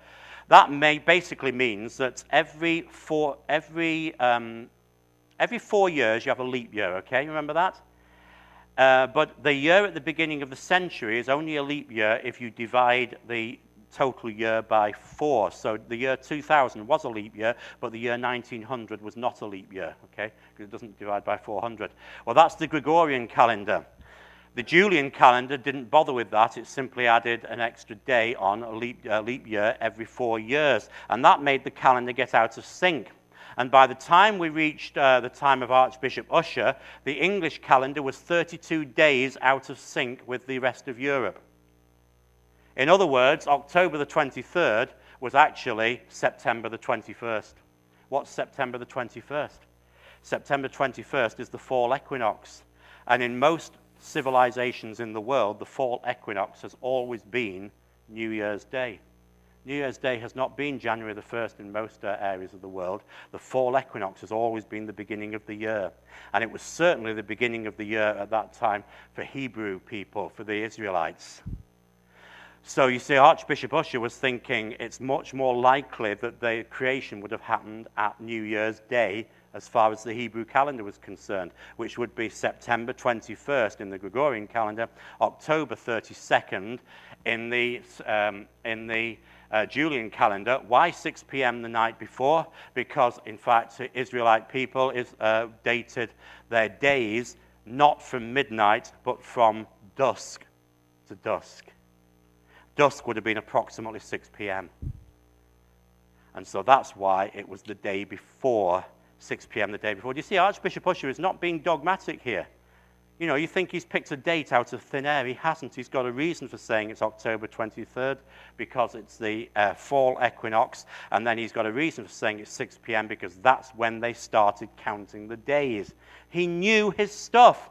[SPEAKER 2] That basically means that every 4 years you have a leap year, okay? Remember that? But the year at the beginning of the century is only a leap year if you divide the total year by 4. So the year 2000 was a leap year, but the year 1900 was not a leap year, okay? Because it doesn't divide by 400. Well, that's the Gregorian calendar. The Julian calendar didn't bother with that. It simply added an extra day on a leap year every 4 years. And that made the calendar get out of sync. And by the time we reached the time of Archbishop Ussher, the English calendar was 32 days out of sync with the rest of Europe. In other words, October the 23rd was actually September the 21st. What's September the 21st? September 21st is the fall equinox. And in most civilizations in the world, the fall equinox has always been New Year's Day. New Year's Day has not been January the 1st in most areas of the world. The fall equinox has always been the beginning of the year. And it was certainly the beginning of the year at that time for Hebrew people, for the Israelites. So you see, Archbishop Ussher was thinking it's much more likely that the creation would have happened at New Year's Day as far as the Hebrew calendar was concerned, which would be September 21st in the Gregorian calendar, October 32nd in the Julian calendar. Why 6 p.m. the night before? Because, in fact, Israelite people dated their days not from midnight, but from dusk to dusk. Dusk would have been approximately 6 p.m. And so that's why it was the day before, 6 p.m. the day before. Do you see, Archbishop Ussher is not being dogmatic here. You know, you think he's picked a date out of thin air. He hasn't. He's got a reason for saying it's October 23rd, because it's the fall equinox. And then he's got a reason for saying it's 6 p.m. because that's when they started counting the days. He knew his stuff.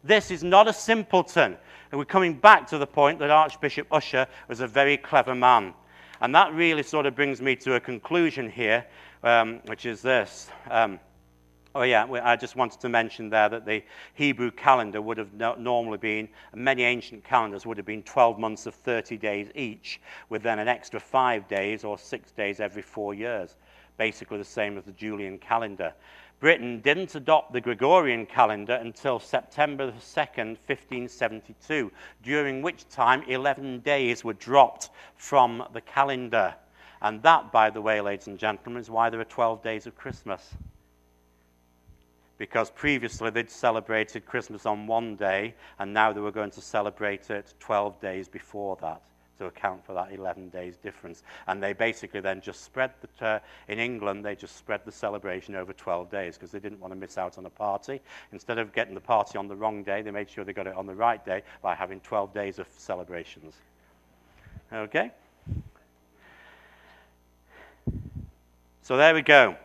[SPEAKER 2] This is not a simpleton. And we're coming back to the point that Archbishop Ussher was a very clever man. And that really sort of brings me to a conclusion here, which is this. I just wanted to mention there that the Hebrew calendar would have normally been, many ancient calendars would have been 12 months of 30 days each, with then an extra 5 days or 6 days every 4 years, basically the same as the Julian calendar. Britain didn't adopt the Gregorian calendar until September 2nd, 1572, during which time 11 days were dropped from the calendar. And that, by the way, ladies and gentlemen, is why there are 12 days of Christmas. Because previously they'd celebrated Christmas on one day, and now they were going to celebrate it 12 days before that to account for that 11 days difference. And they basically then just spread in England, they just spread the celebration over 12 days because they didn't want to miss out on a party. Instead of getting the party on the wrong day, they made sure they got it on the right day by having 12 days of celebrations. Okay? So there we go.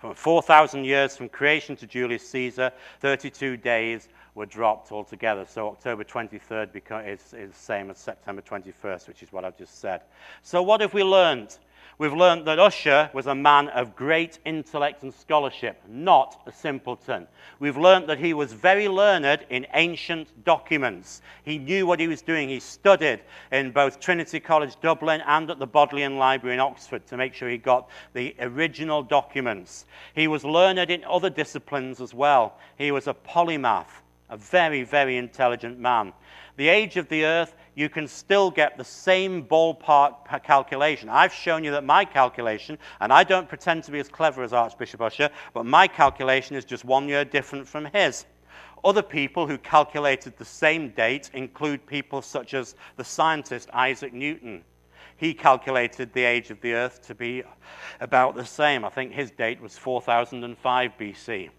[SPEAKER 2] From 4,000 years from creation to Julius Caesar, 32 days were dropped altogether. So October 23rd is the same as September 21st, which is what I've just said. So what have we learned? We've learned that Ussher was a man of great intellect and scholarship, not a simpleton. We've learned that he was very learned in ancient documents. He knew what he was doing. He studied in both Trinity College Dublin and at the Bodleian Library in Oxford to make sure he got the original documents. He was learned in other disciplines as well. He was a polymath. a very, very intelligent man. The age of the earth, you can still get the same ballpark calculation. I've shown you that my calculation, and I don't pretend to be as clever as Archbishop Ussher, but my calculation is just 1 year different from his. Other people who calculated the same date include people such as the scientist Isaac Newton. He calculated the age of the earth to be about the same. I think his date was 4005 BC.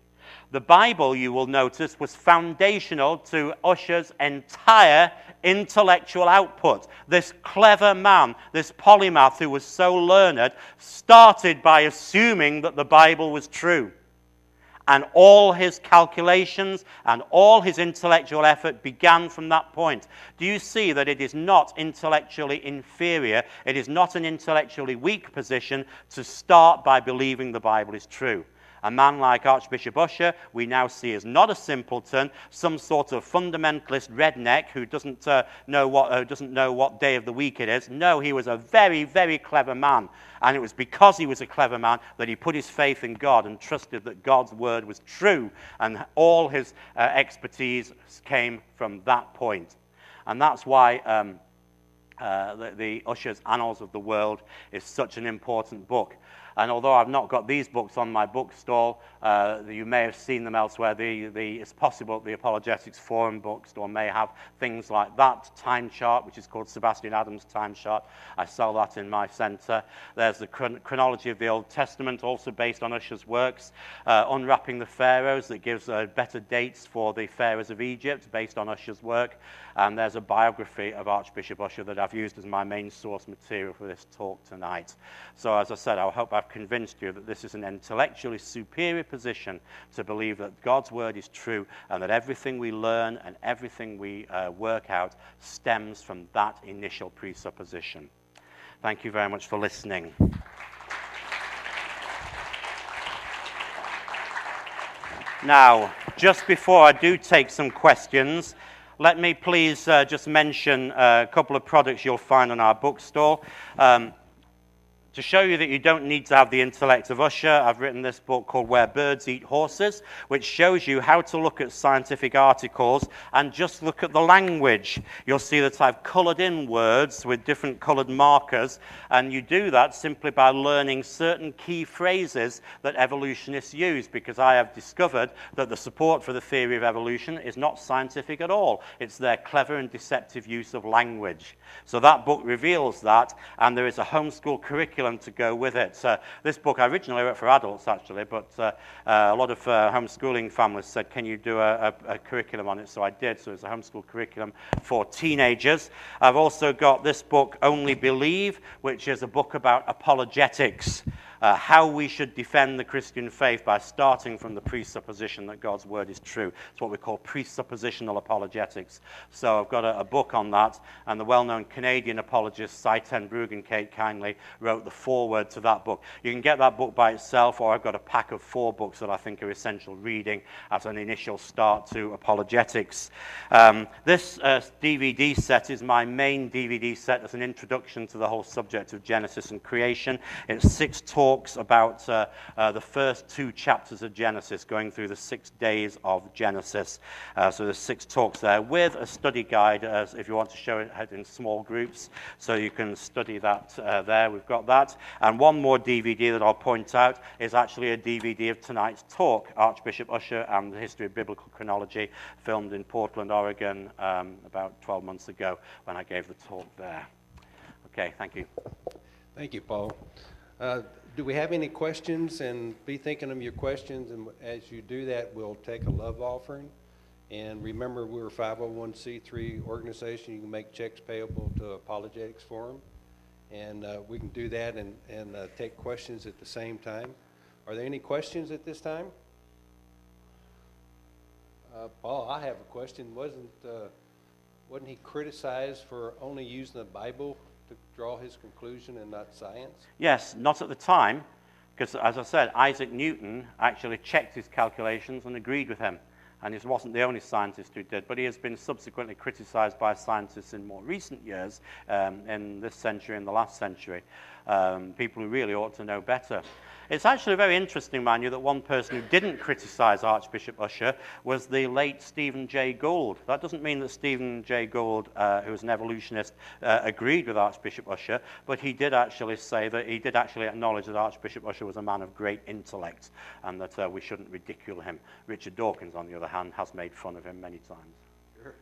[SPEAKER 2] The Bible, you will notice, was foundational to Ussher's entire intellectual output. This clever man, this polymath who was so learned, started by assuming that the Bible was true. And all his calculations and all his intellectual effort began from that point. Do you see that it is not intellectually inferior, it is not an intellectually weak position to start by believing the Bible is true? A man like Archbishop Ussher, we now see as not a simpleton, some sort of fundamentalist redneck who doesn't know what day of the week it is. No, he was a very, very clever man. And it was because he was a clever man that he put his faith in God and trusted that God's word was true. And all his expertise came from that point. And that's why the Ussher's Annals of the World is such an important book. And although I've not got these books on my bookstall, you may have seen them elsewhere. It's possible the Apologetics Forum bookstore may have things like that time chart, which is called Sebastian Adams' time chart. I sell that in my center. There's the Chronology of the Old Testament, also based on Ussher's works. Unwrapping the Pharaohs, that gives better dates for the pharaohs of Egypt, based on Ussher's work. And there's a biography of Archbishop Ussher that I've used as my main source material for this talk tonight. So as I said, I hope I've convinced you that this is an intellectually superior position to believe that God's word is true and that everything we learn and everything we work out stems from that initial presupposition. Thank you very much for listening. Now, just before I do take some questions, let me please just mention a couple of products you'll find on our bookstall. To show you that you don't need to have the intellect of Ussher, I've written this book called Where Birds Eat Horses, which shows you how to look at scientific articles and just look at the language. You'll see that I've colored in words with different colored markers, and you do that simply by learning certain key phrases that evolutionists use, because I have discovered that the support for the theory of evolution is not scientific at all. It's their clever and deceptive use of language. So that book reveals that, and there is a homeschool curriculum to go with it. This book I originally wrote for adults, actually, but a lot of homeschooling families said, can you do a curriculum on it? So I did. So it's a homeschool curriculum for teenagers. I've also got this book, Only Believe, which is a book about apologetics. How we should defend the Christian faith by starting from the presupposition that God's word is true. It's what we call presuppositional apologetics. So I've got a book on that, and the well-known Canadian apologist Cy ten Bruggencate kindly wrote the foreword to that book. You can get that book by itself, or I've got a pack of 4 books that I think are essential reading as an initial start to apologetics. This DVD set is my main DVD set as an introduction to the whole subject of Genesis and creation. It's 6 talks about the first 2 chapters of Genesis, going through the 6 days of Genesis. So there's 6 talks there with a study guide if you want to show it in small groups. So you can study that there. We've got that. And one more DVD that I'll point out is actually a DVD of tonight's talk, Archbishop Ussher and the History of Biblical Chronology, filmed in Portland, Oregon, about 12 months ago when I gave the talk there. Okay, thank you.
[SPEAKER 1] Thank you, Paul. Do we have any questions? And be thinking of your questions, and as you do that, we'll take a love offering. And remember, we're a 501c3 organization. You can make checks payable to Apologetics Forum. And we can do that and take questions at the same time. Are there any questions at this time? Paul, I have a question. Wasn't he criticized for only using the Bible to draw his conclusion and not science?
[SPEAKER 2] Yes, not at the time, because as I said, Isaac Newton actually checked his calculations and agreed with him. And he wasn't the only scientist who did, but he has been subsequently criticized by scientists in more recent years, in this century and the last century. people who really ought to know better. It's actually very interesting, mind you, that one person who didn't criticize Archbishop Ussher was the late Stephen Jay Gould. That doesn't mean that Stephen Jay Gould, who was an evolutionist, agreed with Archbishop Ussher, but he did actually say that he did actually acknowledge that Archbishop Ussher was a man of great intellect and that we shouldn't ridicule him. Richard Dawkins, on the other hand, has made fun of him many times.
[SPEAKER 1] Sure.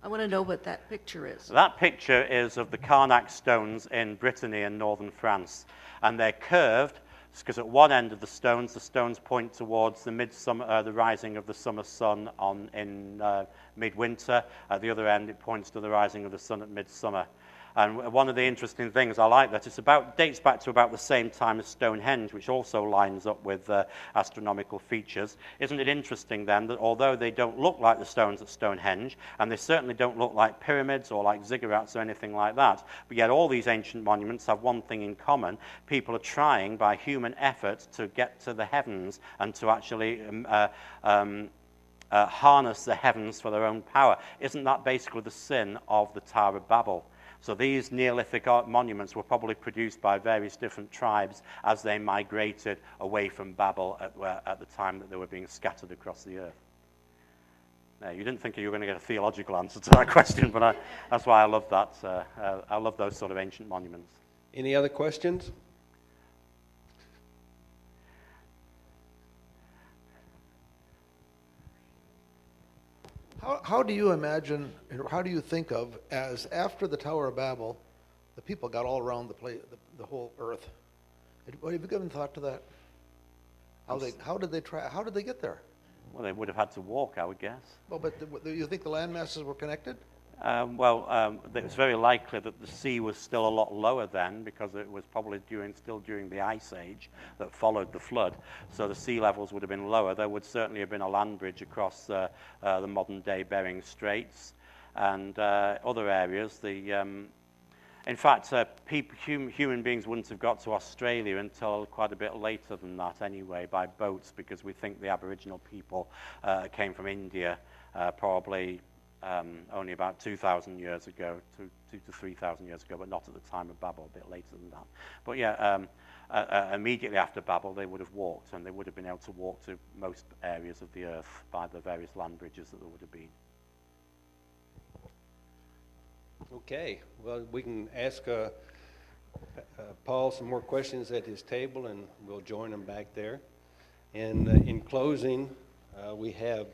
[SPEAKER 3] I want to know what that picture is.
[SPEAKER 2] That picture is of the Carnac stones in Brittany and northern France. And they're curved because at one end of the stones point towards the rising of the summer sun in midwinter. At the other end, it points to the rising of the sun at midsummer. And one of the interesting things I like that dates back to about the same time as Stonehenge, which also lines up with astronomical features. Isn't it interesting then that although they don't look like the stones at Stonehenge, and they certainly don't look like pyramids or like ziggurats or anything like that, but yet all these ancient monuments have one thing in common: people are trying by human effort to get to the heavens and to actually harness the heavens for their own power. Isn't that basically the sin of the Tower of Babel? So these Neolithic art monuments were probably produced by various different tribes as they migrated away from Babel at the time that they were being scattered across the earth. Now, you didn't think you were going to get a theological answer to that question, but that's why I love that. I love those sort of ancient monuments.
[SPEAKER 1] Any other questions?
[SPEAKER 4] How do you imagine, or how do you think of, as after the Tower of Babel, the people got all around the whole earth? Have you given thought to that? How did they get there?
[SPEAKER 2] Well, they would have had to walk, I would guess.
[SPEAKER 4] Well, but you think the land masses were connected?
[SPEAKER 2] It was very likely that the sea was still a lot lower then, because it was probably still during the Ice Age that followed the flood. So the sea levels would have been lower. There would certainly have been a land bridge across the modern-day Bering Straits and other areas. In fact, human beings wouldn't have got to Australia until quite a bit later than that anyway, by boats, because we think the Aboriginal people came from India probably only about 2,000 years ago, 2,000 to 3,000 years ago, but not at the time of Babel, a bit later than that. But yeah, immediately after Babel, they would have walked, and they would have been able to walk to most areas of the earth by the various land bridges that there would have been.
[SPEAKER 1] Okay, well, we can ask Paul some more questions at his table, and we'll join him back there. And in closing, we have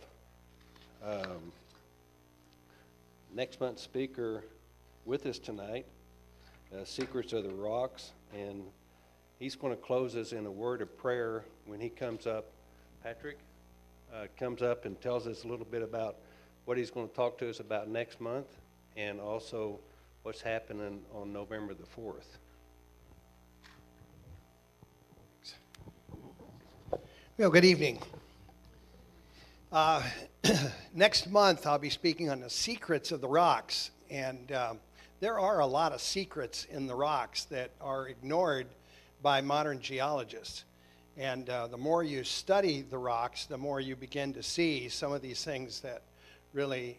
[SPEAKER 1] next month's speaker with us tonight, Secrets of the Rocks, and he's going to close us in a word of prayer when he comes up. Patrick comes up and tells us a little bit about what he's going to talk to us about next month, and also what's happening on November the 4th.
[SPEAKER 5] Well, good evening. Next month, I'll be speaking on the secrets of the rocks. And there are a lot of secrets in the rocks that are ignored by modern geologists. And the more you study the rocks, the more you begin to see some of these things that really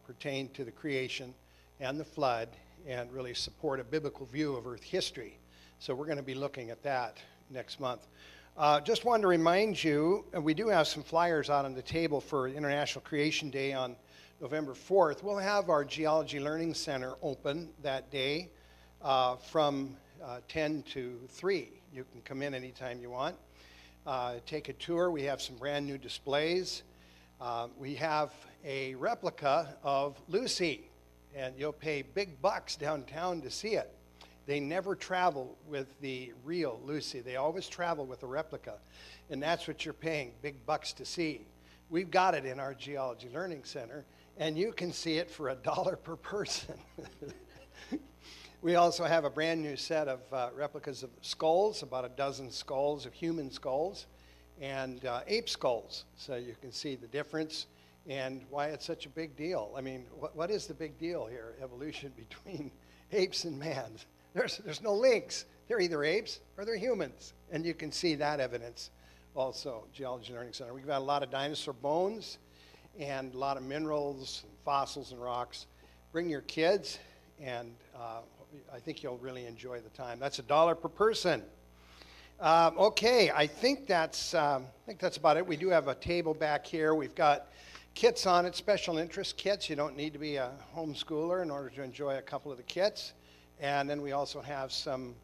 [SPEAKER 5] pertain to the creation and the flood and really support a biblical view of Earth history. So we're going to be looking at that next month. Just wanted to remind you, we do have some flyers out on the table for International Creation Day on November 4th. We'll have our Geology Learning Center open that day from 10 to 3. You can come in anytime you want. Take a tour. We have some brand new displays. We have a replica of Lucy, and you'll pay big bucks downtown to see it. They never travel with the real Lucy. They always travel with a replica, and that's what you're paying big bucks to see. We've got it in our Geology Learning Center, and you can see it for $1 per person. We also have a brand new set of replicas of skulls, about a dozen skulls of human skulls, and ape skulls, so you can see the difference and why it's such a big deal. I mean, what is the big deal here, evolution between apes and man? There's no links. They're either apes or they're humans, and you can see that evidence also, Geology Learning Center. We've got a lot of dinosaur bones, and a lot of minerals, and fossils, and rocks. Bring your kids, and I think you'll really enjoy the time. That's $1 per person. Okay, I think that's about it. We do have a table back here. We've got kits on it, special interest kits. You don't need to be a homeschooler in order to enjoy a couple of the kits. And then we also have some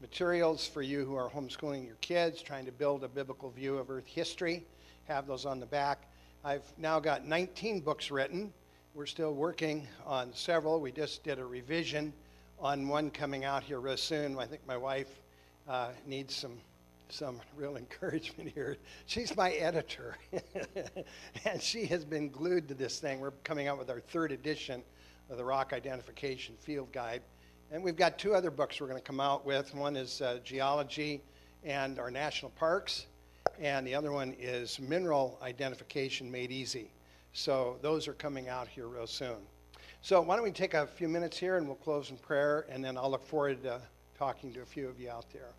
[SPEAKER 5] materials for you who are homeschooling your kids, trying to build a biblical view of Earth history. Have those on the back. I've now got 19 books written. We're still working on several. We just did a revision on one coming out here real soon. I think my wife needs some real encouragement here. She's my editor, and she has been glued to this thing. We're coming out with our 3rd edition of the Rock Identification Field Guide. And we've got 2 other books we're going to come out with. One is Geology and our National Parks, and the other one is Mineral Identification Made Easy. So those are coming out here real soon. So why don't we take a few minutes here, and we'll close in prayer, and then I'll look forward to talking to a few of you out there.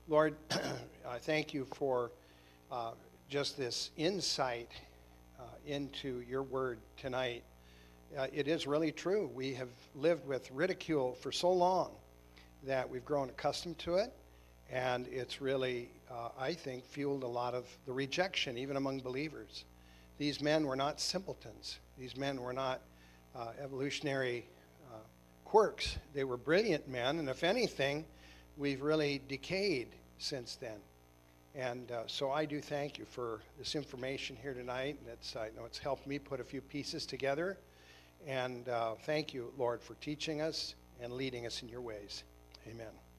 [SPEAKER 5] Lord, I thank you for just this insight into your word tonight. It is really true. We have lived with ridicule for so long that we've grown accustomed to it, and it's really, I think, fueled a lot of the rejection, even among believers. These men were not simpletons. These men were not evolutionary quirks. They were brilliant men, and if anything, we've really decayed since then. And so I do thank you for this information here tonight, and I know it's helped me put a few pieces together. And thank you, Lord, for teaching us and leading us in your ways. Amen.